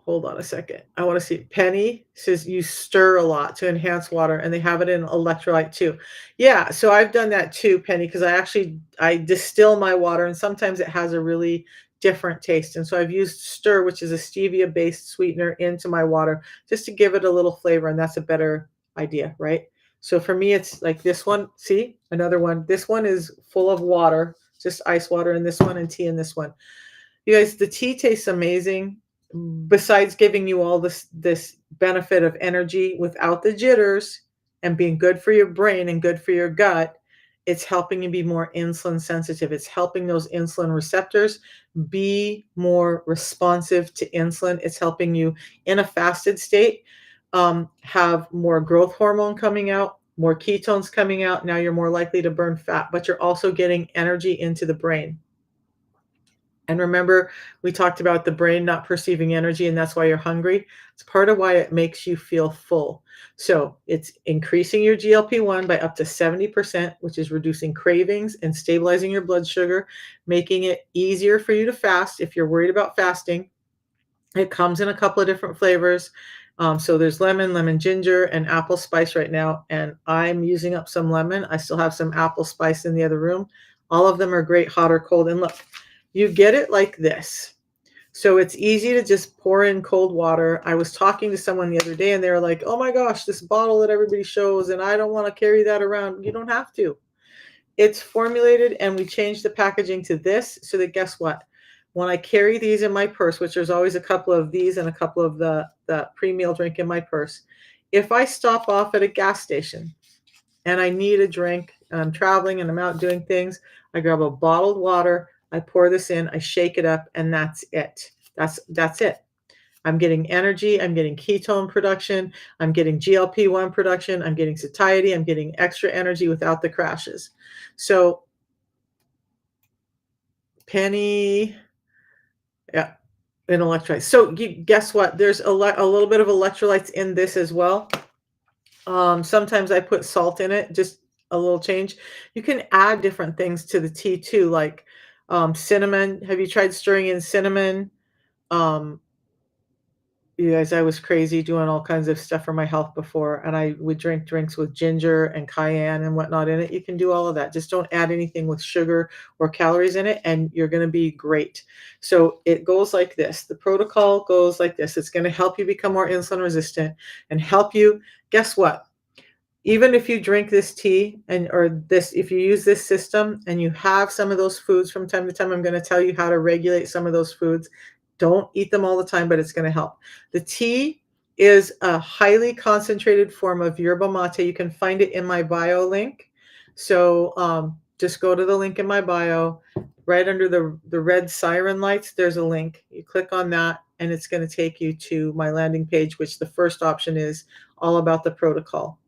[SPEAKER 1] hold on a second. I want to see. Penny says you stir a lot to enhance water, and they have it in electrolyte too. Yeah, so I've done that too, Penny, because I distill my water, and sometimes it has a really different taste. And so I've used stir, which is a stevia-based sweetener, into my water just to give it a little flavor, and that's a better idea, right? So for me, it's like this one. See, another one. This one is full of water, just ice water in this one, and tea in this one. You guys, the tea tastes amazing. Besides giving you all this benefit of energy without the jitters and being good for your brain and good for your gut, it's helping you be more insulin sensitive. It's helping those insulin receptors be more responsive to insulin. It's helping you in a fasted state have more growth hormone coming out, more ketones coming out. Now you're more likely to burn fat, but you're also getting energy into the brain. And remember, we talked about the brain not perceiving energy, and that's why you're hungry. It's part of why it makes you feel full. So it's increasing your GLP-1 by up to 70%, which is reducing cravings and stabilizing your blood sugar, making it easier for you to fast if you're worried about fasting. It comes in a couple of different flavors. So there's lemon ginger, and apple spice right now. And I'm using up some lemon. I still have some apple spice in the other room. All of them are great, hot or cold. And look, you get it like this. So it's easy to just pour in cold water. I was talking to someone the other day and they were like, oh my gosh, this bottle that everybody shows, and I don't want to carry that around. You don't have to. It's formulated, and we changed the packaging to this so that, guess what? When I carry these in my purse, which there's always a couple of these and a couple of the pre-meal drink in my purse, if I stop off at a gas station and I need a drink and I'm traveling and I'm out doing things, I grab a bottled water, I pour this in, I shake it up, and that's it. That's it. I'm getting energy, I'm getting ketone production, I'm getting GLP-1 production, I'm getting satiety, I'm getting extra energy without the crashes. So, penny, yeah, and electrolytes. So, guess what? There's a little bit of electrolytes in this as well. Sometimes I put salt in it, just a little change. You can add different things to the tea too, like cinnamon. Have you tried stirring in cinnamon? Um, You guys, I was crazy doing all kinds of stuff for my health before, and I would drink drinks with ginger and cayenne and whatnot in it. You can do all of that. Just don't add anything with sugar or calories in it, and you're going to be great. So it goes like this. The protocol goes like this. It's going to help you become more insulin resistant and help you. Guess what? Even if you drink this tea and or this if you use this system and you have some of those foods from time to time, I'm going to tell you how to regulate some of those foods. Don't eat them all the time, but it's going to help. The tea is a highly concentrated form of yerba mate. You can find it in my bio link. So just go to the link in my bio. Right under the red siren lights, there's a link. You click on that, and it's going to take you to my landing page, which the first option is all about the protocol.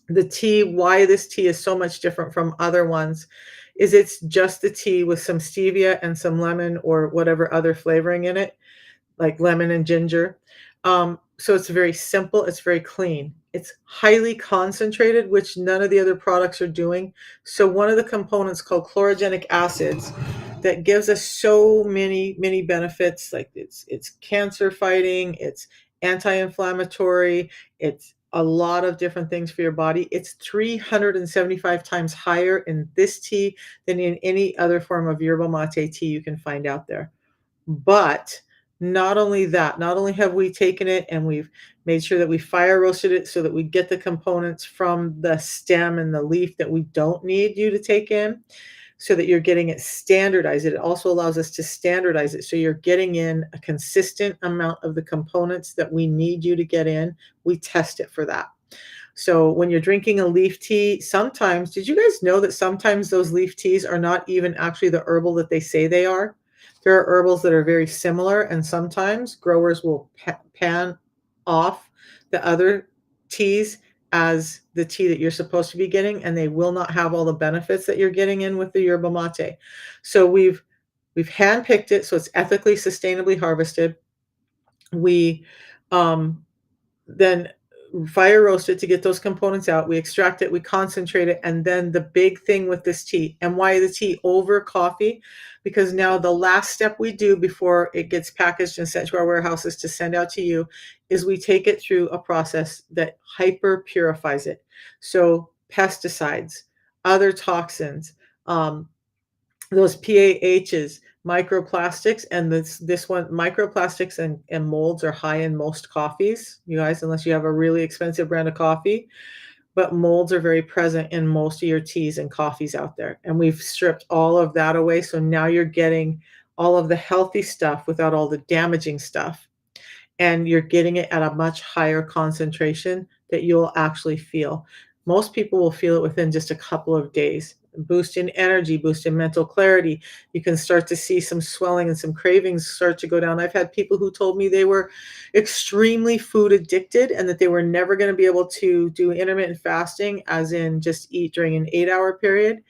[SPEAKER 1] The tea, why this tea is so much different from other ones is it's just the tea with some stevia and some lemon or whatever other flavoring in it, like lemon and ginger. So it's very simple, it's very clean. It's highly concentrated, which none of the other products are doing. So one of the components called chlorogenic acids that gives us so many benefits, like it's cancer fighting, it's anti-inflammatory, it's a lot of different things for your body. It's 375 times higher in this tea than in any other form of yerba mate tea you can find out there. But not only that, not only have we taken it and we've made sure that we fire roasted it so that we get the components from the stem and the leaf that we don't need you to take in, so that you're getting it standardized. It also allows us to standardize it. So you're getting in a consistent amount of the components that we need you to get in. We test it for that. So when you're drinking a leaf tea, sometimes, did you guys know that sometimes those leaf teas are not even actually the herbal that they say they are? There are herbals that are very similar, and sometimes growers will pan off the other teas as the tea that you're supposed to be getting, and they will not have all the benefits that you're getting in with the yerba mate. So we've handpicked it, so it's ethically, sustainably harvested. We then fire roast it to get those components out. We extract it, we concentrate it, and then the big thing with this tea, and why the tea over coffee, because now the last step we do before it gets packaged and sent to our warehouses to send out to you is we take it through a process that hyper purifies it. So pesticides, other toxins, those PAHs, microplastics, and this one, microplastics and molds are high in most coffees, you guys, unless you have a really expensive brand of coffee. But molds are very present in most of your teas and coffees out there. And we've stripped all of that away. So now you're getting all of the healthy stuff without all the damaging stuff, and you're getting it at a much higher concentration that you'll actually feel. Most people will feel it within just a couple of days. Boost in energy, boost in mental clarity. You can start to see some swelling and some cravings start to go down. I've had people who told me they were extremely food addicted and that they were never going to be able to do intermittent fasting, as in just eat during an 8-hour period.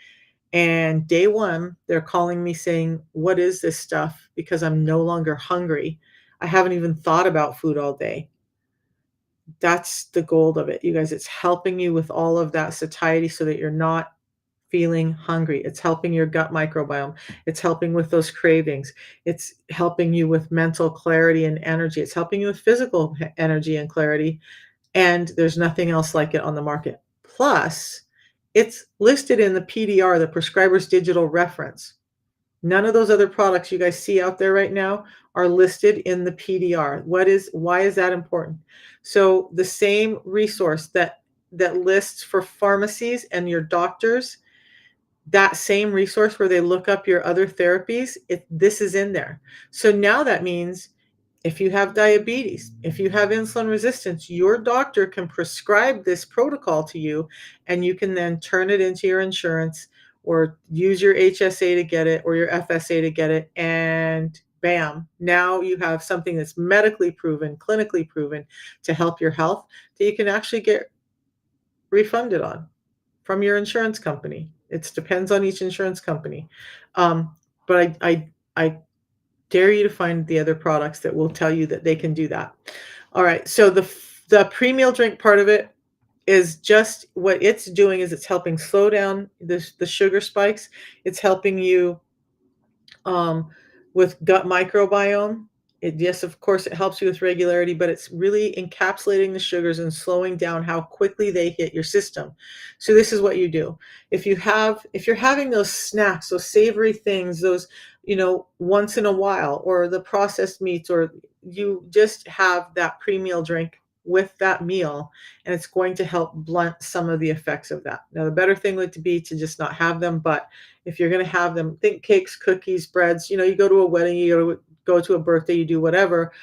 [SPEAKER 1] And day one, they're calling me saying, "What is this stuff? Because I'm no longer hungry. I haven't even thought about food all day." That's the goal of it, you guys. It's helping you with all of that satiety so that you're not feeling hungry. It's helping your gut microbiome. It's helping with those cravings. It's helping you with mental clarity and energy. It's helping you with physical energy and clarity. And there's nothing else like it on the market. Plus, it's listed in the PDR, the prescriber's digital reference. None of those other products you guys see out there right now are listed in the PDR. Why is that important? So the same resource that lists for pharmacies and your doctors that same resource where they look up your other therapies, this is in there. So now that means if you have diabetes, if you have insulin resistance, your doctor can prescribe this protocol to you, and you can then turn it into your insurance or use your HSA to get it or your FSA to get it. And bam, now you have something that's medically proven, clinically proven to help your health that you can actually get refunded on from your insurance company. It depends on each insurance company. But I dare you to find the other products that will tell you that they can do that. All right. So the pre-meal drink part of it is just what it's doing is it's helping slow down the sugar spikes. It's helping you um, with gut microbiome. Yes, of course, it helps you with regularity, but it's really encapsulating the sugars and slowing down how quickly they hit your system. So this is what you do. If you're having those snacks, those savory things, those, once in a while, or the processed meats, or you just have that pre-meal drink with that meal, and it's going to help blunt some of the effects of that. Now, the better thing would be to just not have them, but if you're going to have them, think cakes, cookies, breads. You go to a wedding, you go to a birthday, you do whatever.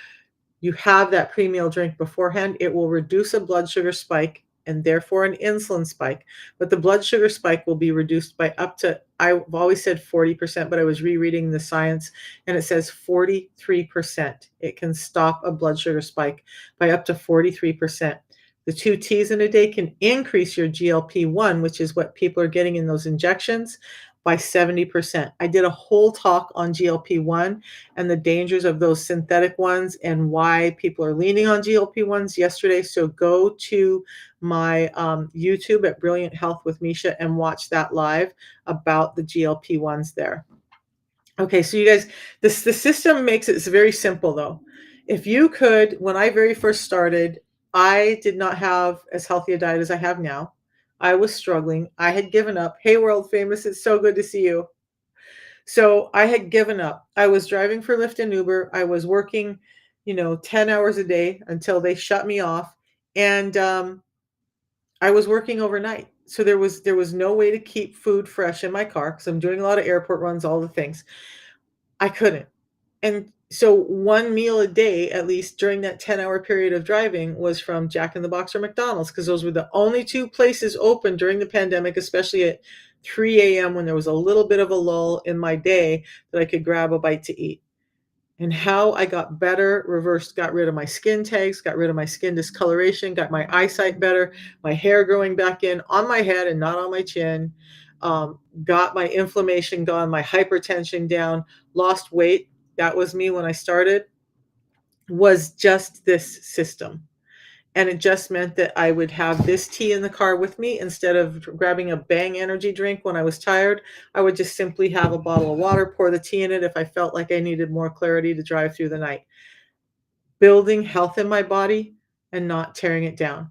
[SPEAKER 1] You have that pre-meal drink beforehand. It will reduce a blood sugar spike and therefore an insulin spike. But the blood sugar spike will be reduced by up to, I've always said 40%, but I was rereading the science and it says 43%. It can stop a blood sugar spike by up to 43%. The 2 teas in a day can increase your GLP-1, which is what people are getting in those injections, by 70%. I did a whole talk on GLP-1 and the dangers of those synthetic ones and why people are leaning on GLP-1s yesterday. So go to my YouTube at Brilliant Health with Misha and watch that live about the GLP-1s there. Okay, so you guys, the system makes it very simple though. If you could, when I very first started, I did not have as healthy a diet as I have now. I was struggling. I had given up. Hey, world famous, it's so good to see you. So I had given up. I was driving for Lyft and Uber. I was working, 10 hours a day until they shut me off. And I was working overnight. So there was no way to keep food fresh in my car because I'm doing a lot of airport runs, all the things. I couldn't. And so one meal a day, at least during that 10-hour period of driving, was from Jack in the Box or McDonald's because those were the only two places open during the pandemic, especially at 3 a.m. when there was a little bit of a lull in my day that I could grab a bite to eat. And how I got better, got rid of my skin tags, got rid of my skin discoloration, got my eyesight better, my hair growing back in on my head and not on my chin, got my inflammation gone, my hypertension down, lost weight. That was me when I started, was just this system. And it just meant that I would have this tea in the car with me instead of grabbing a Bang energy drink when I was tired. I would just simply have a bottle of water, pour the tea in it if I felt like I needed more clarity to drive through the night. Building health in my body and not tearing it down.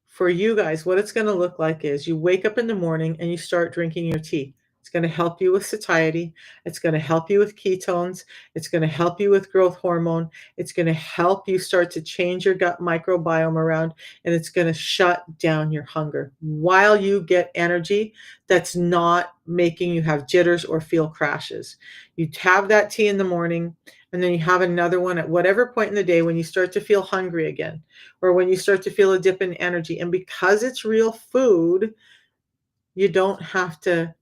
[SPEAKER 1] For you guys, what it's going to look like is you wake up in the morning and you start drinking your tea. It's going to help you with satiety. It's going to help you with ketones. It's going to help you with growth hormone. It's going to help you start to change your gut microbiome around, and it's going to shut down your hunger while you get energy that's not making you have jitters or feel crashes. You have that tea in the morning, and then you have another one at whatever point in the day when you start to feel hungry again, or when you start to feel a dip in energy. And because it's real food, you don't have to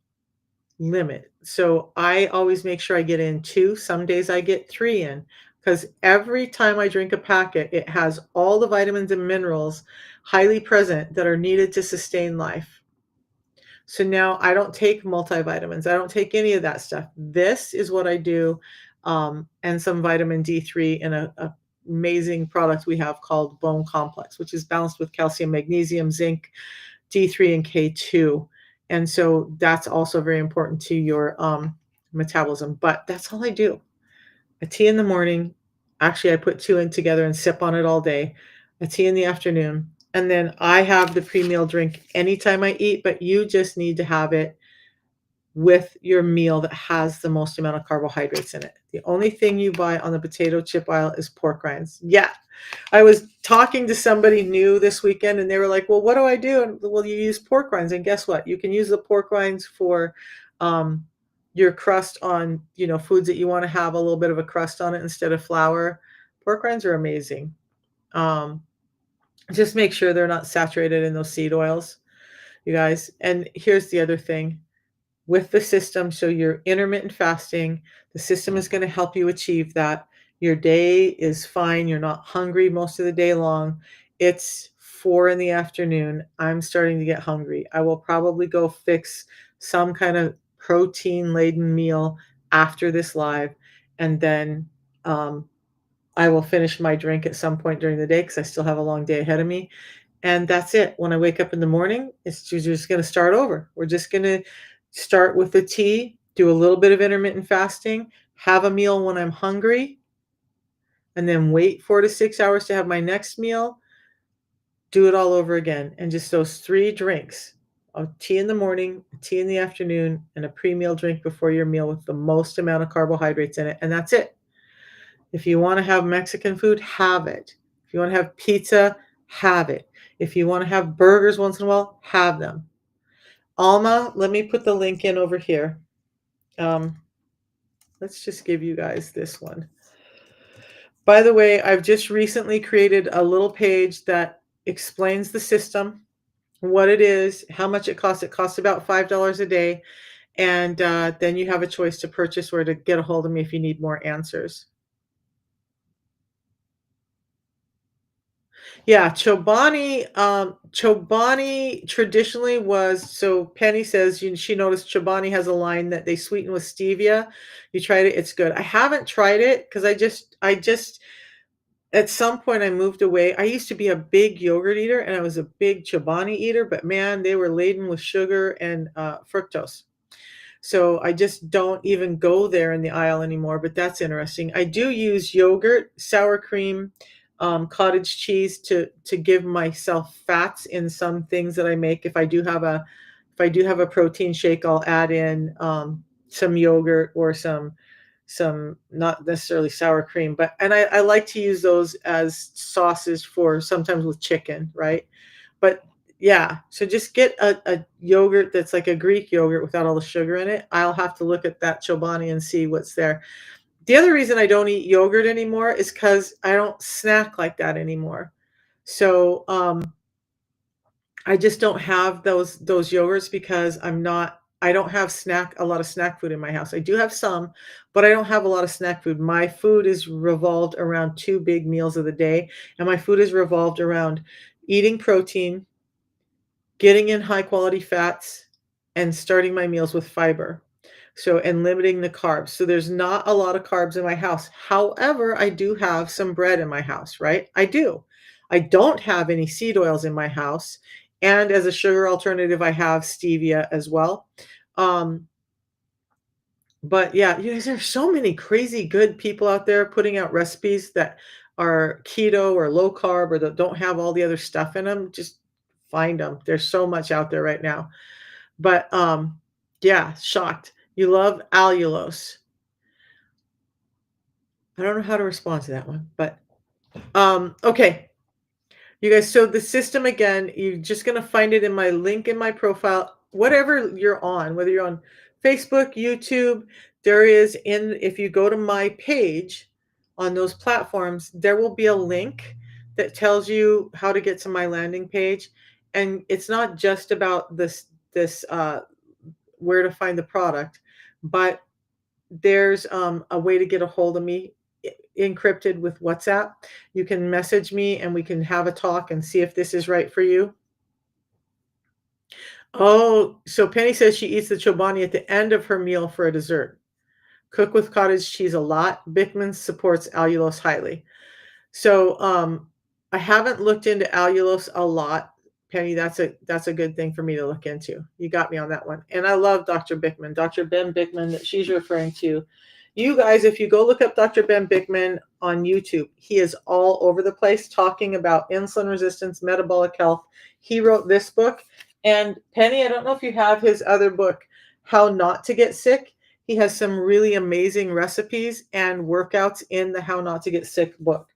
[SPEAKER 1] limit. So I always make sure I get in 2. Some days I get 3 in because every time I drink a packet, it has all the vitamins and minerals highly present that are needed to sustain life. So now I don't take multivitamins. I don't take any of that stuff. This is what I do, and some vitamin D3 in a amazing product we have called Bone Complex, which is balanced with calcium, magnesium, zinc, D3, and K2. And so that's also very important to your metabolism. But that's all I do. A tea in the morning. Actually, I put 2 in together and sip on it all day. A tea in the afternoon. And then I have the pre-meal drink anytime I eat, but you just need to have it with your meal that has the most amount of carbohydrates in it. The only thing you buy on the potato chip aisle is pork rinds. Yeah. I was talking to somebody new this weekend and they were like, well, what do I do? And well, you use pork rinds. And guess what? You can use the pork rinds for um, your crust on, foods that you wanna have a little bit of a crust on it instead of flour. Pork rinds are amazing. Um, just make sure they're not saturated in those seed oils, you guys. And here's the other thing with the system. So you're intermittent fasting. The system is going to help you achieve that. Your day is fine. You're not hungry most of the day long. It's 4 in the afternoon. I'm starting to get hungry. I will probably go fix some kind of protein laden meal after this live. And then um, I will finish my drink at some point during the day because I still have a long day ahead of me. And that's it. When I wake up in the morning, it's just gonna start over. We're just gonna start with the tea, do a little bit of intermittent fasting, have a meal when I'm hungry, and then wait 4 to 6 hours to have my next meal, do it all over again, and just those 3 drinks, a tea in the morning, a tea in the afternoon, and a pre-meal drink before your meal with the most amount of carbohydrates in it, and that's it. If you wanna have Mexican food, have it. If you wanna have pizza, have it. If you wanna have burgers once in a while, have them. Alma, let me put the link in over here. Um, let's just give you guys this one. By the way, I've just recently created a little page that explains the system, what it is, how much it costs. It costs about $5 a day, and then you have a choice to purchase or to get a hold of me if you need more answers. Yeah, Chobani traditionally was so Penny says she noticed Chobani has a line that they sweeten with stevia. You tried it, it's good. I haven't tried it because I just at some point I moved away. I used to be a big yogurt eater and I was a big Chobani eater, but man, they were laden with sugar and fructose. So I just don't even go there in the aisle anymore, but that's interesting. I do use yogurt, sour cream, cottage cheese to give myself fats in some things that I make. If I do have a protein shake, I'll add in some yogurt or some not necessarily sour cream, but and I like to use those as sauces for sometimes with chicken, right? But yeah, so just get a yogurt that's like a Greek yogurt without all the sugar in it. I'll have to look at that Chobani and see what's there. The other reason I don't eat yogurt anymore is because I don't snack like that anymore. So, I just don't have those yogurts because I don't have snack a lot of snack food in my house. I do have some, but I don't have a lot of snack food. My food is revolved around 2 big meals of the day, and my food is revolved around eating protein, getting in high quality fats, and starting my meals with fiber. So, and limiting the carbs. So there's not a lot of carbs in my house. However, I do have some bread in my house, right? I do. I don't have any seed oils in my house. And as a sugar alternative, I have stevia as well. Um, but yeah, you guys, there's so many crazy good people out there putting out recipes that are keto or low carb or that don't have all the other stuff in them. Just find them. There's so much out there right now. But yeah, shocked. You love allulose. I don't know how to respond to that one, but okay. You guys, so the system again, you're just gonna find it in my link in my profile, whatever you're on, whether you're on Facebook, YouTube, there is in if you go to my page on those platforms, there will be a link that tells you how to get to my landing page. And it's not just about this where to find the product, but there's a way to get a hold of me encrypted with WhatsApp. You can message me and we can have a talk and see if this is right for you. Oh, so Penny says she eats the chobani at the end of her meal for a dessert. Cook with cottage cheese a lot. Bickman supports allulose highly. So, I haven't looked into allulose a lot, Penny. That's a good thing for me to look into. You got me on that one. And I love Dr. Bickman, Dr. Ben Bickman that she's referring to. You guys, if you go look up Dr. Ben Bickman on YouTube, he is all over the place talking about insulin resistance, metabolic health. He wrote this book. And Penny, I don't know if you have his other book, How Not to Get Sick. He has some really amazing recipes and workouts in the How Not to Get Sick book.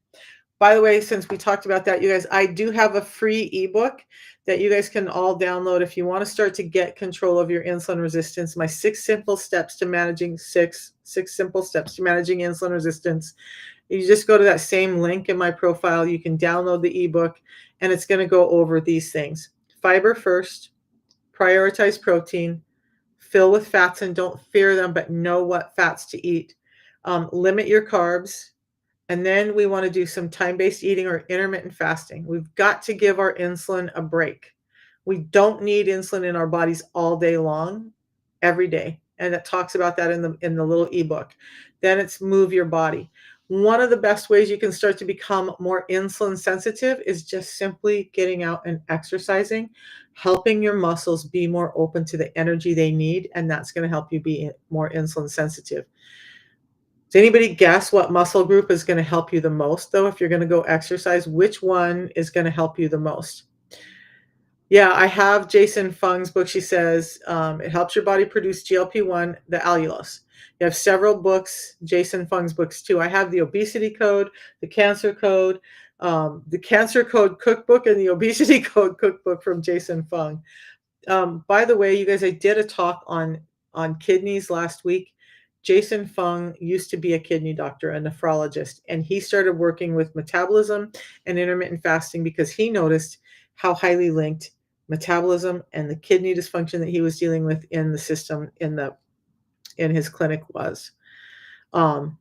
[SPEAKER 1] By the way, since we talked about that, you guys, I do have a free ebook that you guys can all download if you want to start to get control of your insulin resistance. My six simple steps to managing insulin resistance. You just go to that same link in my profile. You can download the ebook, and it's going to go over these things. Fiber first, prioritize protein, fill with fats and don't fear them, but know what fats to eat. Limit your carbs. And then we want to do some time-based eating or intermittent fasting. We've got to give our insulin a break. We don't need insulin in our bodies all day long, every day. And it talks about that in the little ebook. Then it's move your body. One of the best ways you can start to become more insulin sensitive is just simply getting out and exercising, helping your muscles be more open to the energy they need, and that's going to help you be more insulin sensitive. Does anybody guess what muscle group is going to help you the most, though, if you're going to go exercise? Which one is going to help you the most? Yeah, I have Jason Fung's book. She says it helps your body produce GLP-1, the allulose. You have several books, Jason Fung's books too. I have the Obesity Code, the Cancer Code Cookbook, and the Obesity Code Cookbook from Jason Fung. By the way, you guys, I did a talk on kidneys last week. Jason Fung used to be a kidney doctor, a nephrologist, and he started working with metabolism and intermittent fasting because he noticed how highly linked metabolism and the kidney dysfunction that he was dealing with in the system in his clinic was. Um,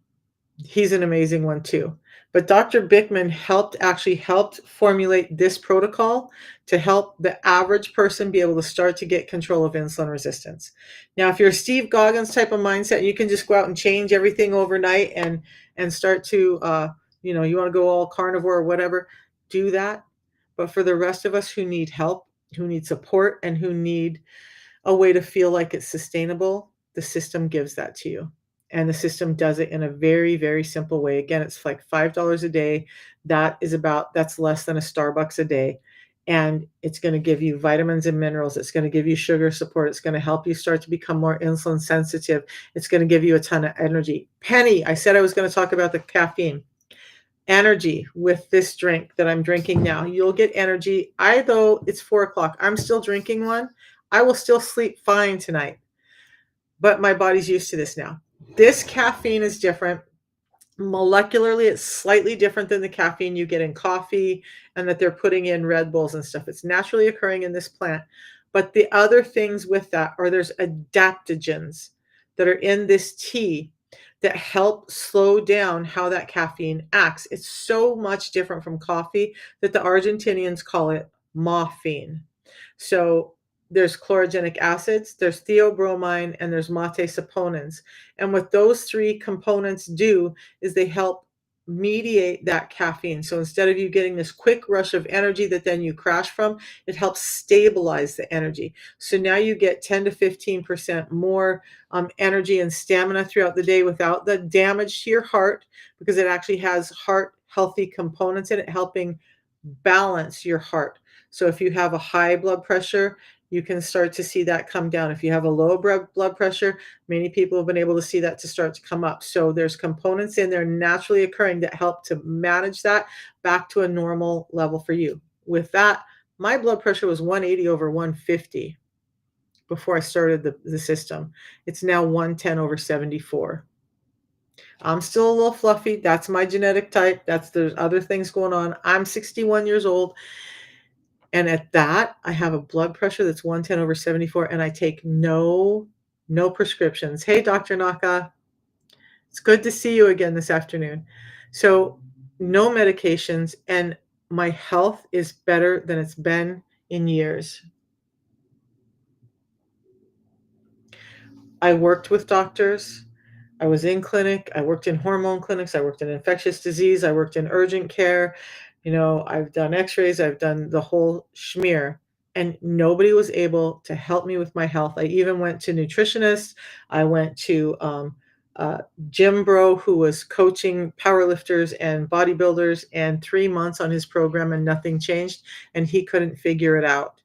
[SPEAKER 1] He's an amazing one too. But Dr. Bickman actually helped formulate this protocol to help the average person be able to start to get control of insulin resistance. Now, if you're a Steve Goggins type of mindset, you can just go out and change everything overnight and start to you want to go all carnivore or whatever, do that. But for the rest of us who need help, who need support, and who need a way to feel like it's sustainable, the system gives that to you. And the system does it in a very, very simple way. Again, it's like $5 a day. That's less than a Starbucks a day. And it's going to give you vitamins and minerals. It's going to give you sugar support. It's going to help you start to become more insulin sensitive. It's going to give you a ton of energy. Penny, I said I was going to talk about the caffeine. Energy with this drink that I'm drinking now. You'll get energy. Though it's 4 o'clock, I'm still drinking one. I will still sleep fine tonight, but my body's used to this now. This caffeine is different. Molecularly, it's slightly different than the caffeine you get in coffee and that they're putting in Red Bulls and stuff. It's naturally occurring in this plant. But the other things with that are there's adaptogens that are in this tea that help slow down how that caffeine acts. It's so much different from coffee that the Argentinians call it morphine. So there's chlorogenic acids, there's theobromine, and there's mate saponins. And what those three components do is they help mediate that caffeine. So instead of you getting this quick rush of energy that then you crash from, it helps stabilize the energy. So now you get 10 to 15% more energy and stamina throughout the day without the damage to your heart, because it actually has heart healthy components in it, helping balance your heart. So if you have a high blood pressure, you can start to see that come down. If you have a low blood pressure, many people have been able to see that to start to come up. So there's components in there naturally occurring that help to manage that back to a normal level for you. With that, my blood pressure was 180 over 150 before I started the system. It's now 110 over 74. I'm still a little fluffy. That's my genetic type. There's other things going on. I'm 61 years old. And at that, I have a blood pressure that's 110 over 74, and I take no prescriptions. Hey, Dr. Naka. It's good to see you again this afternoon. So no medications, and my health is better than it's been in years. I worked with doctors. I was in clinic. I worked in hormone clinics. I worked in infectious disease. I worked in urgent care. I've done x-rays. I've done the whole schmear, and nobody was able to help me with my health. I even went to nutritionists. I went to Jim Bro, who was coaching powerlifters and bodybuilders, and 3 months on his program and nothing changed, and he couldn't figure it out.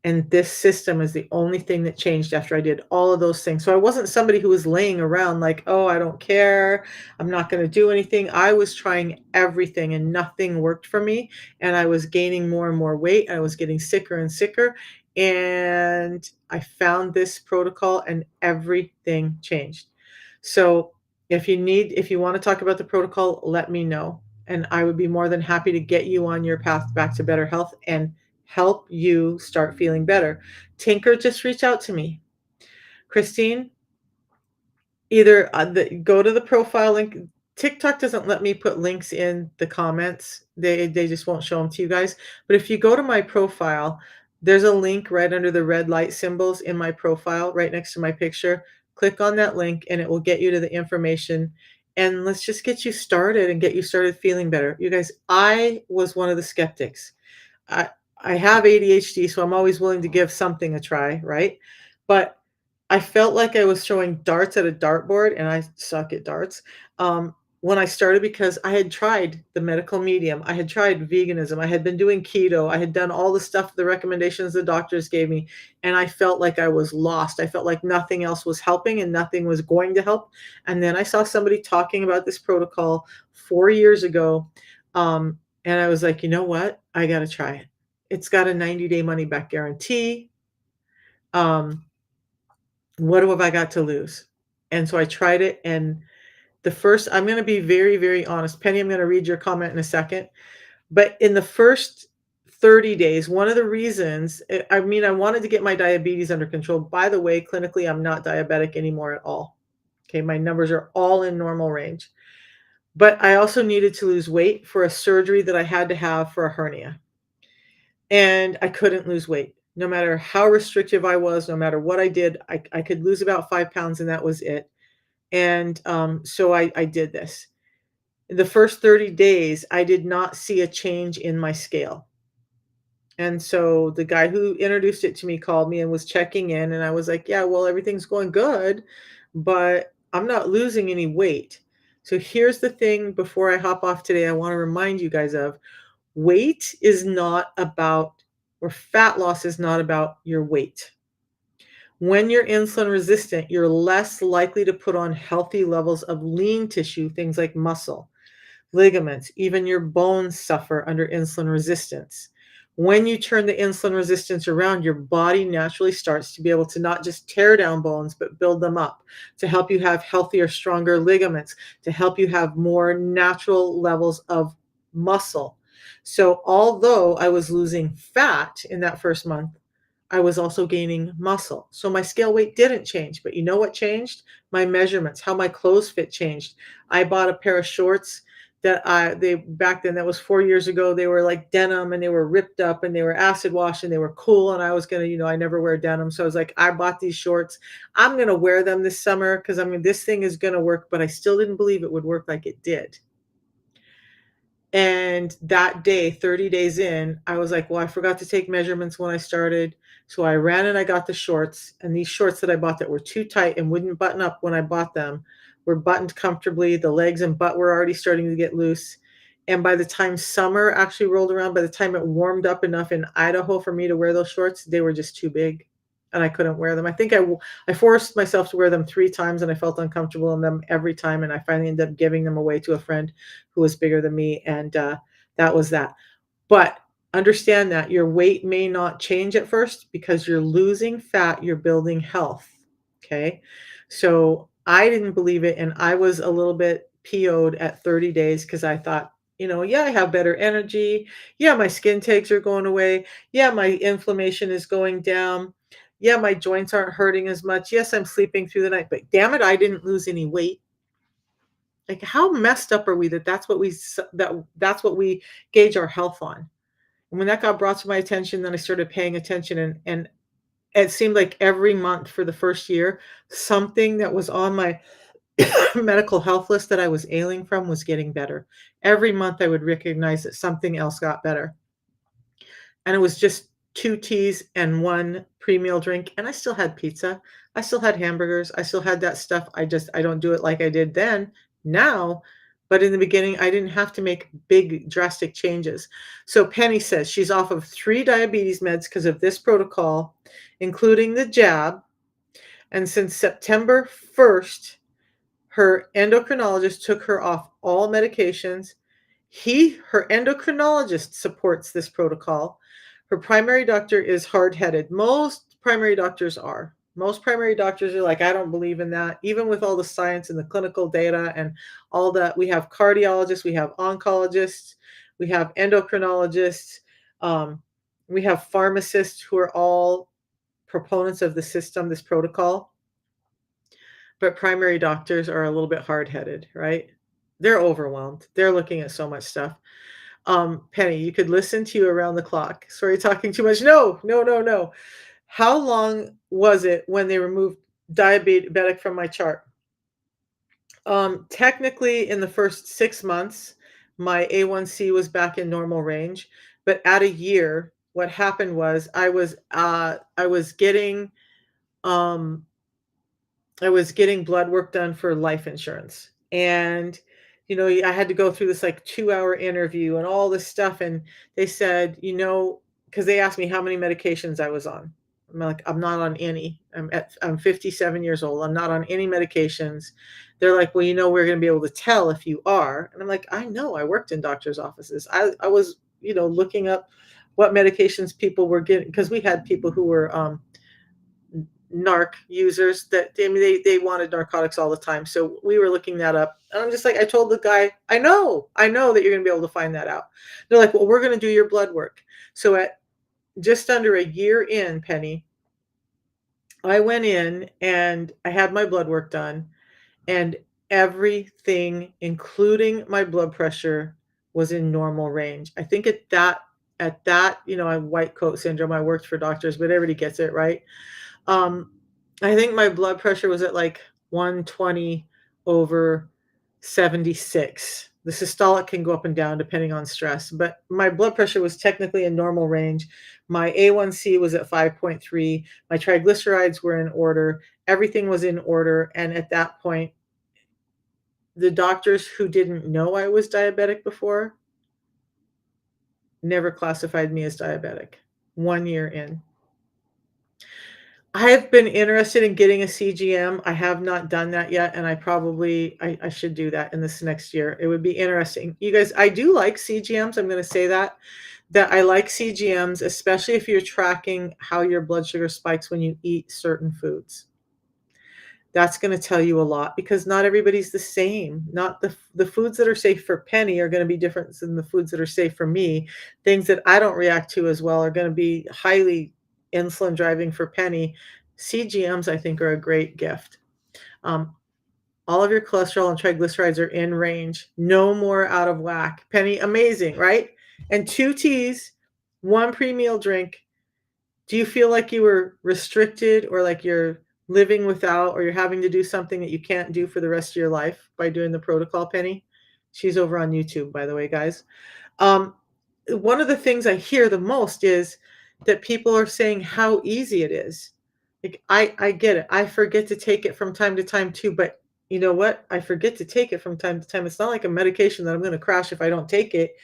[SPEAKER 1] And this system is the only thing that changed after I did all of those things. So I wasn't somebody who was laying around like, "Oh, I don't care. I'm not gonna do anything." I was trying everything and nothing worked for me, and I was gaining more and more weight. I was getting sicker and sicker, and I found this protocol and everything changed. So, if you wanna talk about the protocol, let me know, and I would be more than happy to get you on your path back to better health and help you start feeling better. Tinker, just reach out to me. Christine, either, go to the profile link. TikTok doesn't let me put links in the comments. They just won't show them to you guys. But if you go to my profile, there's a link right under the red light symbols in my profile, right next to my picture. Click on that link and it will get you to the information. And let's just get you started and get you started feeling better. You guys, I was one of the skeptics. I I have ADHD, so I'm always willing to give something a try, right? But I felt like I was throwing darts at a dartboard, and I suck at darts, when I started because I had tried the medical medium, I had tried veganism, I had been doing keto, I had done all the stuff, the recommendations the doctors gave me, and I felt like I was lost. I felt like nothing else was helping and nothing was going to help, and then I saw somebody talking about this protocol 4 years ago, and I was like, "You know what? I gotta try it." It's got a 90-day money back guarantee. Um, what have I got to lose? And so I tried it, and the first I'm gonna be very, very honest. Penny, I'm gonna read your comment in a second. But in the first 30 days, one of the reasons I mean, I wanted to get my diabetes under control. By the way, clinically, I'm not diabetic anymore at all. Okay, my numbers are all in normal range. But I also needed to lose weight for a surgery that I had to have for a hernia. And I couldn't lose weight. No matter how restrictive I was, no matter what I did, I could lose about 5 pounds and that was it. And, so I did this. The first 30 days, I did not see a change in my scale. And so the guy who introduced it to me called me and was checking in, and I was like, "Yeah, well, everything's going good, but I'm not losing any weight." So here's the thing before I hop off today, I wanna remind you guys of. Weight is not about or fat loss is not about your weight. When you're insulin resistant, you're less likely to put on healthy levels of lean tissue, things like muscle, ligaments, even your bones suffer under insulin resistance. When you turn the insulin resistance around, your body naturally starts to be able to not just tear down bones, but build them up to help you have healthier, stronger ligaments, to help you have more natural levels of muscle. So, although I was losing fat in that first month, I was also gaining muscle. So my scale weight didn't change, but you know what changed? My measurements, how my clothes fit changed. I bought a pair of shorts that they back then that was 4 years ago. They were like denim and they were ripped up and they were acid wash and they were cool and I was going to, I never wear denim. So I was like, I bought these shorts. I'm going to wear them this summer because I mean this thing is going to work, but I still didn't believe it would work like it did. And that day, 30 days in, I was like, "Well, I forgot to take measurements when I started." So I ran and I got the shorts, and these shorts that I bought that were too tight and wouldn't button up when I bought them were buttoned comfortably. The legs and butt were already starting to get loose. And by the time summer actually rolled around, by the time it warmed up enough in Idaho for me to wear those shorts, they were just too big and I couldn't wear them. I think I forced myself to wear them 3 times and I felt uncomfortable in them every time, and I finally ended up giving them away to a friend who was bigger than me, and, that was that. But understand that your weight may not change at first because you're losing fat, you're building health, okay? So, I didn't believe it, and I was a little bit PO'd at 30 days because I thought, "Yeah, I have better energy. Yeah, my skin tags are going away. Yeah, my inflammation is going down. Yeah, my joints aren't hurting as much. Yes, I'm sleeping through the night, but damn it, I didn't lose any weight." Like, how messed up are we that that's what we gauge our health on? And when that got brought to my attention, then I started paying attention, and it seemed like every month for the first year, something that was on my medical health list that I was ailing from was getting better. Every month, I would recognize that something else got better. And it was just 2 teas and 1 pre-meal drink, and I still had pizza. I still had hamburgers. I still had that stuff. I don't do it like I did then. Now, But in the beginning, I didn't have to make big drastic changes. So Penny says she's off of 3 diabetes meds because of this protocol, including the jab, and since September 1st, her endocrinologist took her off all medications. Her endocrinologist supports this protocol. Her primary doctor is hard-headed. Most primary doctors are. Most primary doctors are like, I don't believe in that. Even with all the science and the clinical data and all that, we have cardiologists, we have oncologists, we have endocrinologists, um, we have pharmacists who are all proponents of the system, this protocol. But primary doctors are a little bit hard-headed, right? They're overwhelmed. They're looking at so much stuff. Penny, you could listen to you around the clock. Sorry, talking too much. No, no, no, no. How long was it when they removed diabetic from my chart? Technically, in the first 6 months, my A1C was back in normal range. But at a year, what happened was um, I was getting blood work done for life insurance. And, I had to go through this like 2-hour interview and all this stuff. And they said, because they asked me how many medications I was on. I'm like, I'm not on any. I'm 57 years old. I'm not on any medications. They're like, well, we're going to be able to tell if you are. And I'm like, I know. I worked in doctors' offices. I was, looking up what medications people were getting because we had people who were narc users that they wanted narcotics all the time. So we were looking that up. And I'm just like, I told the guy, I know that you're going to be able to find that out. They're like, well, we're going to do your blood work. So at just under a year in, Penny, I went in and I had my blood work done and everything, including my blood pressure, was in normal range. I think at that, I have white coat syndrome. I worked for doctors, but everybody gets it, right? Um, I think my blood pressure was at like 120 over 76. The systolic can go up and down depending on stress, but my blood pressure was technically in normal range. My A1C was at 5.3. My triglycerides were in order. Everything was in order. And at that point, the doctors who didn't know I was diabetic before never classified me as diabetic 1 year in. I have been interested in getting a CGM. I have not done that yet, and I should do that in this next year. It would be interesting. You guys, I do like CGMs. I'm going to say that I like CGMs, especially if you're tracking how your blood sugar spikes when you eat certain foods. That's going to tell you a lot because not everybody's the same. Not the foods that are safe for Penny are going to be different than the foods that are safe for me. Things that I don't react to as well are going to be highly insulin driving for Penny. CGMs, I think, are a great gift. Um, all of your cholesterol and triglycerides are in range. No more out of whack. Penny, amazing, right? And 2 teas, 1 pre-meal drink. Do you feel like you were restricted or like you're living without or you're having to do something that you can't do for the rest of your life by doing the protocol, Penny? She's over on YouTube, by the way, guys. Um, One of the things I hear the most is that people are saying how easy it is. Like, I get it. I forget to take it from time to time too, but you know what? I forget to take it from time to time. It's not like a medication that I'm going to crash if I don't take it.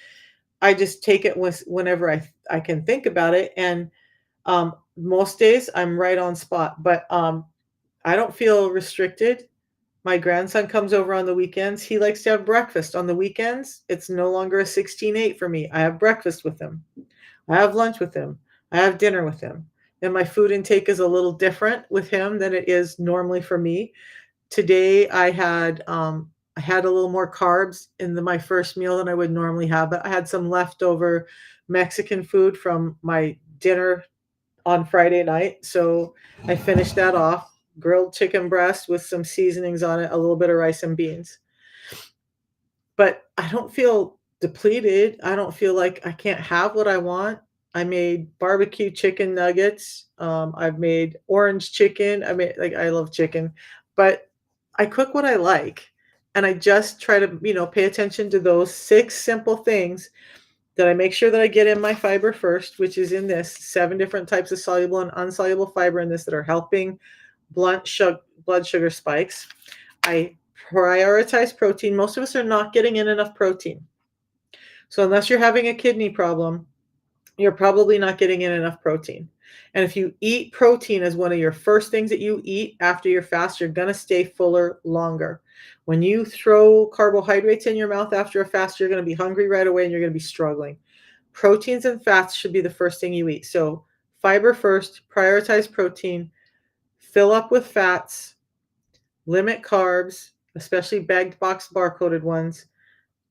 [SPEAKER 1] I just take it whenever I can think about it. And most days I'm right on spot, but I don't feel restricted. My grandson comes over on the weekends. He likes to have breakfast on the weekends. It's no longer a 16-8 for me. I have breakfast with him. I have lunch with him. I have dinner with him. And my food intake is a little different with him than it is normally for me. Today I had a little more carbs in my first meal than I would normally have, but I had some leftover Mexican food from my dinner on Friday night. So I finished that off. Grilled chicken breast with some seasonings on it, a little bit of rice and beans. But I don't feel depleted. I don't feel like I can't have what I want. I made barbecue chicken nuggets. I've made orange chicken. I love chicken, but I cook what I like. And I just try to, pay attention to those 6 simple things that I make sure that I get in my fiber first, which is in this 7 different types of soluble and insoluble fiber in this that are helping blunt blood sugar spikes. I Prioritize protein. Most of us are not getting in enough protein. So unless you're having a kidney problem, you're probably not getting in enough protein. And if you eat protein as one of your first things that you eat after your fast, you're going to stay fuller longer. When you throw carbohydrates in your mouth after a fast, you're going to be hungry right away and you're going to be struggling. Proteins and fats should be the first thing you eat. So, fiber first, prioritize protein, fill up with fats, limit carbs, especially bagged box barcoded ones,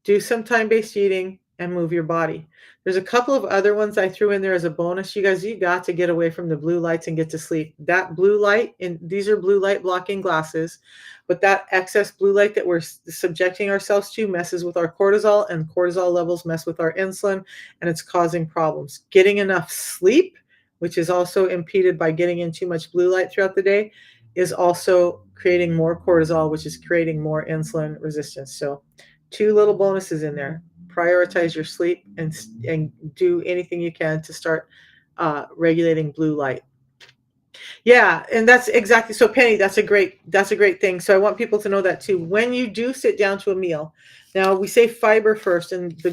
[SPEAKER 1] do some time-based eating and move your body. There's a couple of other ones I threw in there as a bonus. You guys, you got to get away from the blue lights and get to sleep. That blue light, and these are blue light blocking glasses, but that excess blue light that we're subjecting ourselves to messes with our cortisol, and cortisol levels mess with our insulin, and it's causing problems. Getting enough sleep, which is also impeded by getting in too much blue light throughout the day, is also creating more cortisol, which is creating more insulin resistance. So, two little bonuses in there. Prioritize your sleep and do anything you can to start regulating blue light. Yeah, and that's exactly so Penny, that's a great thing. So I want people to know that too. When you do sit down to a meal, now we say fiber first, and the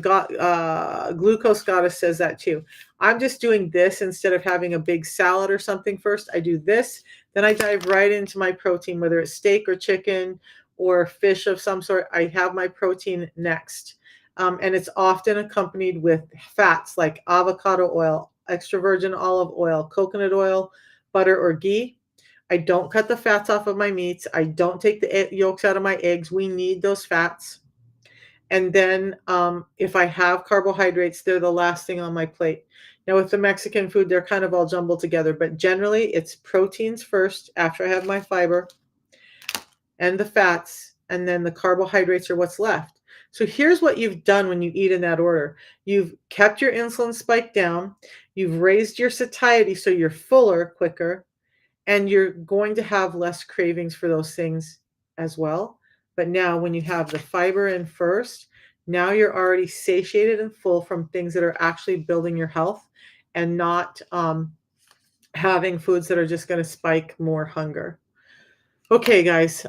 [SPEAKER 1] glucose goddess says that too. I'm just doing this instead of having a big salad or something first. I do this, then I dive right into my protein, whether it's steak or chicken or fish of some sort. I have my protein next. And it's often accompanied with fats like avocado oil, extra virgin olive oil, coconut oil, butter, or ghee. I don't cut the fats off of my meats. I don't take the yolks out of my eggs. We need those fats. And then if I have carbohydrates, they're the last thing on my plate. Now, with the Mexican food, they're kind of all jumbled together, but generally it's proteins first after I have my fiber and the fats, and then the carbohydrates are what's left. So here's what you've done when you eat in that order. You've kept your insulin spike down, you've raised your satiety so you're fuller quicker, and you're going to have less cravings for those things as well. But now when you have the fiber in first, now you're already satiated and full from things that are actually building your health, and not having foods that are just going to spike more hunger. Okay, guys.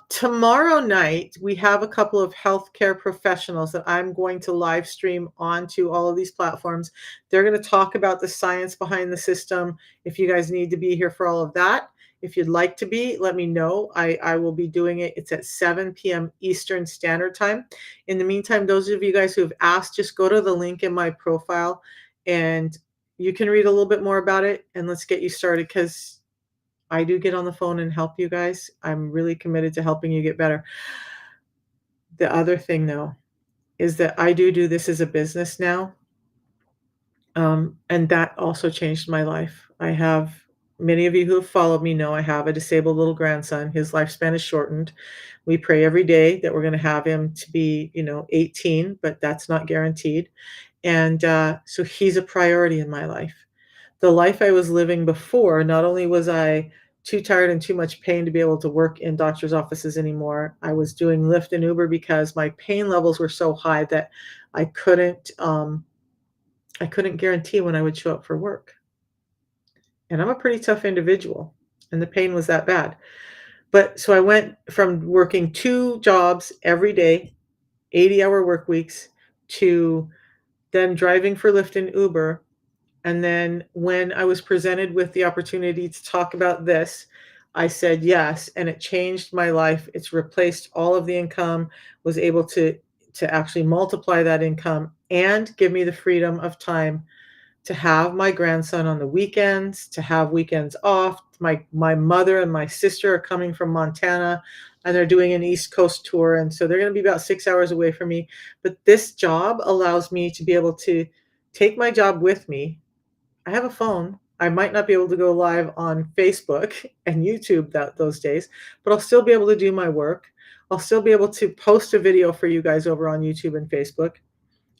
[SPEAKER 1] Tomorrow night we have a couple of healthcare professionals that I'm going to live stream onto all of these platforms. They're going to talk about the science behind the system. If you guys need to be here for all of that, if you'd like to be, let me know. I will be doing it. It's at 7 p.m. Eastern Standard Time. In the meantime, those of you guys who have asked, just go to the link in my profile and you can read a little bit more about it, and let's get you started, because I do get on the phone and help you guys. I'm really committed to helping you get better. The other thing, though, is that I do this as a business now, and that also changed my life. I have many of you who have followed me know I have a disabled little grandson. His lifespan is shortened. We pray every day that we're going to have him to be, 18, but that's not guaranteed. And so he's a priority in my life. The life I was living before, not only was I too tired and too much pain to be able to work in doctor's offices anymore, I was doing Lyft and Uber because my pain levels were so high that I couldn't guarantee when I would show up for work. And I'm a pretty tough individual, and the pain was that bad. But so I went from working two jobs every day, 80-hour work weeks, to then driving for Lyft and Uber. And then when I was presented with the opportunity to talk about this, I said yes, and it changed my life. It's replaced all of the income, was able to actually multiply that income and give me the freedom of time to have my grandson on the weekends, to have weekends off. My mother and my sister are coming from Montana, and they're doing an East Coast tour, and so they're going to be about 6 hours away from me. But this job allows me to be able to take my job with me. I have a phone. I might not be able to go live on Facebook and YouTube those days, but I'll still be able to do my work. I'll still be able to post a video for you guys over on YouTube and Facebook.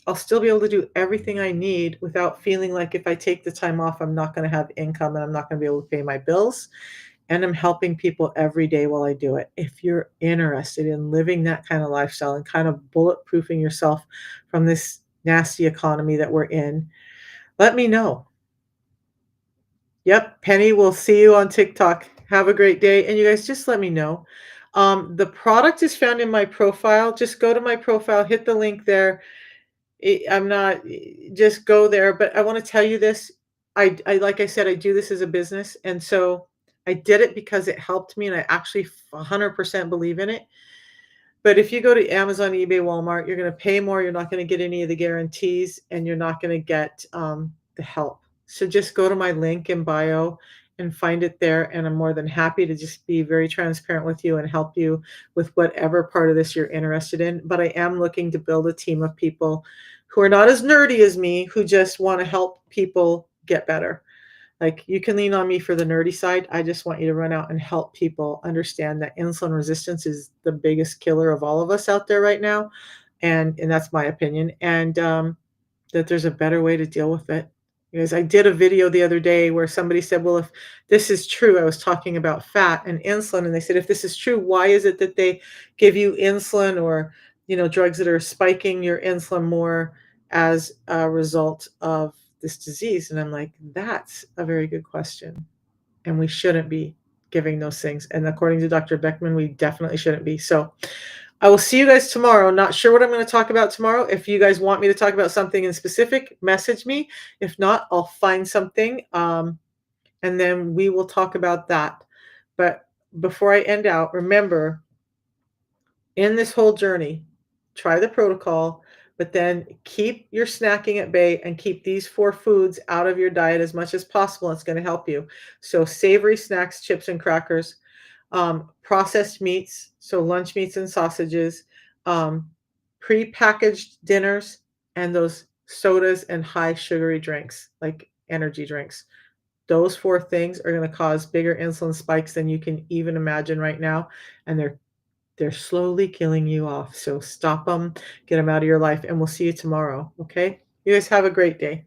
[SPEAKER 1] I'll still be able to do everything I need without feeling like if I take the time off, I'm not going to have income and I'm not going to be able to pay my bills. And I'm helping people every day while I do it. If you're interested in living that kind of lifestyle and kind of bulletproofing yourself from this nasty economy that we're in, let me know. Yep, Penny, we'll see you on TikTok. Have a great day. And you guys just let me know. The product is found in my profile. Just go to my profile, hit the link there. I'm not just go there, but I wanna tell you this, I like I said, I do this as a business, and so I did it because it helped me, and I actually 100% believe in it. But if you go to Amazon, eBay, Walmart, you're gonna pay more, you're not gonna get any of the guarantees, and you're not gonna get, the help. So just go to my link in bio and find it there, and I'm more than happy to just be very transparent with you and help you with whatever part of this you're interested in. But I am looking to build a team of people who are not as nerdy as me, who just wanna help people get better. Like, you can lean on me for the nerdy side. I just want you to run out and help people understand that insulin resistance is the biggest killer of all of us out there right now, and that's my opinion, and, that there's a better way to deal with it. Because I did a video the other day where somebody said, "Well, if this is true," I was talking about fat and insulin, and they said, "If this is true, why is it that they give you insulin or, drugs that are spiking your insulin more as a result of this disease?" And I'm like, "That's a very good question, and we shouldn't be giving those things." And according to Dr. Beckman, we definitely shouldn't be. So I will see you guys tomorrow. Not sure what I'm going to talk about tomorrow. If you guys want me to talk about something in specific, message me. If not, I'll find something, and then we will talk about that. But before I end out, remember, in this whole journey, try the protocol, but then keep your snacking at bay and keep these 4 foods out of your diet as much as possible. It's going to help you. So savory snacks, chips and crackers, processed meats, so lunch meats and sausages, um, pre-packaged dinners, and those sodas and high sugary drinks like energy drinks. Those 4 things are going to cause bigger insulin spikes than you can even imagine right now, and they're slowly killing you off. So stop them, get them out of your life, and we'll see you tomorrow. Okay? You guys have a great day.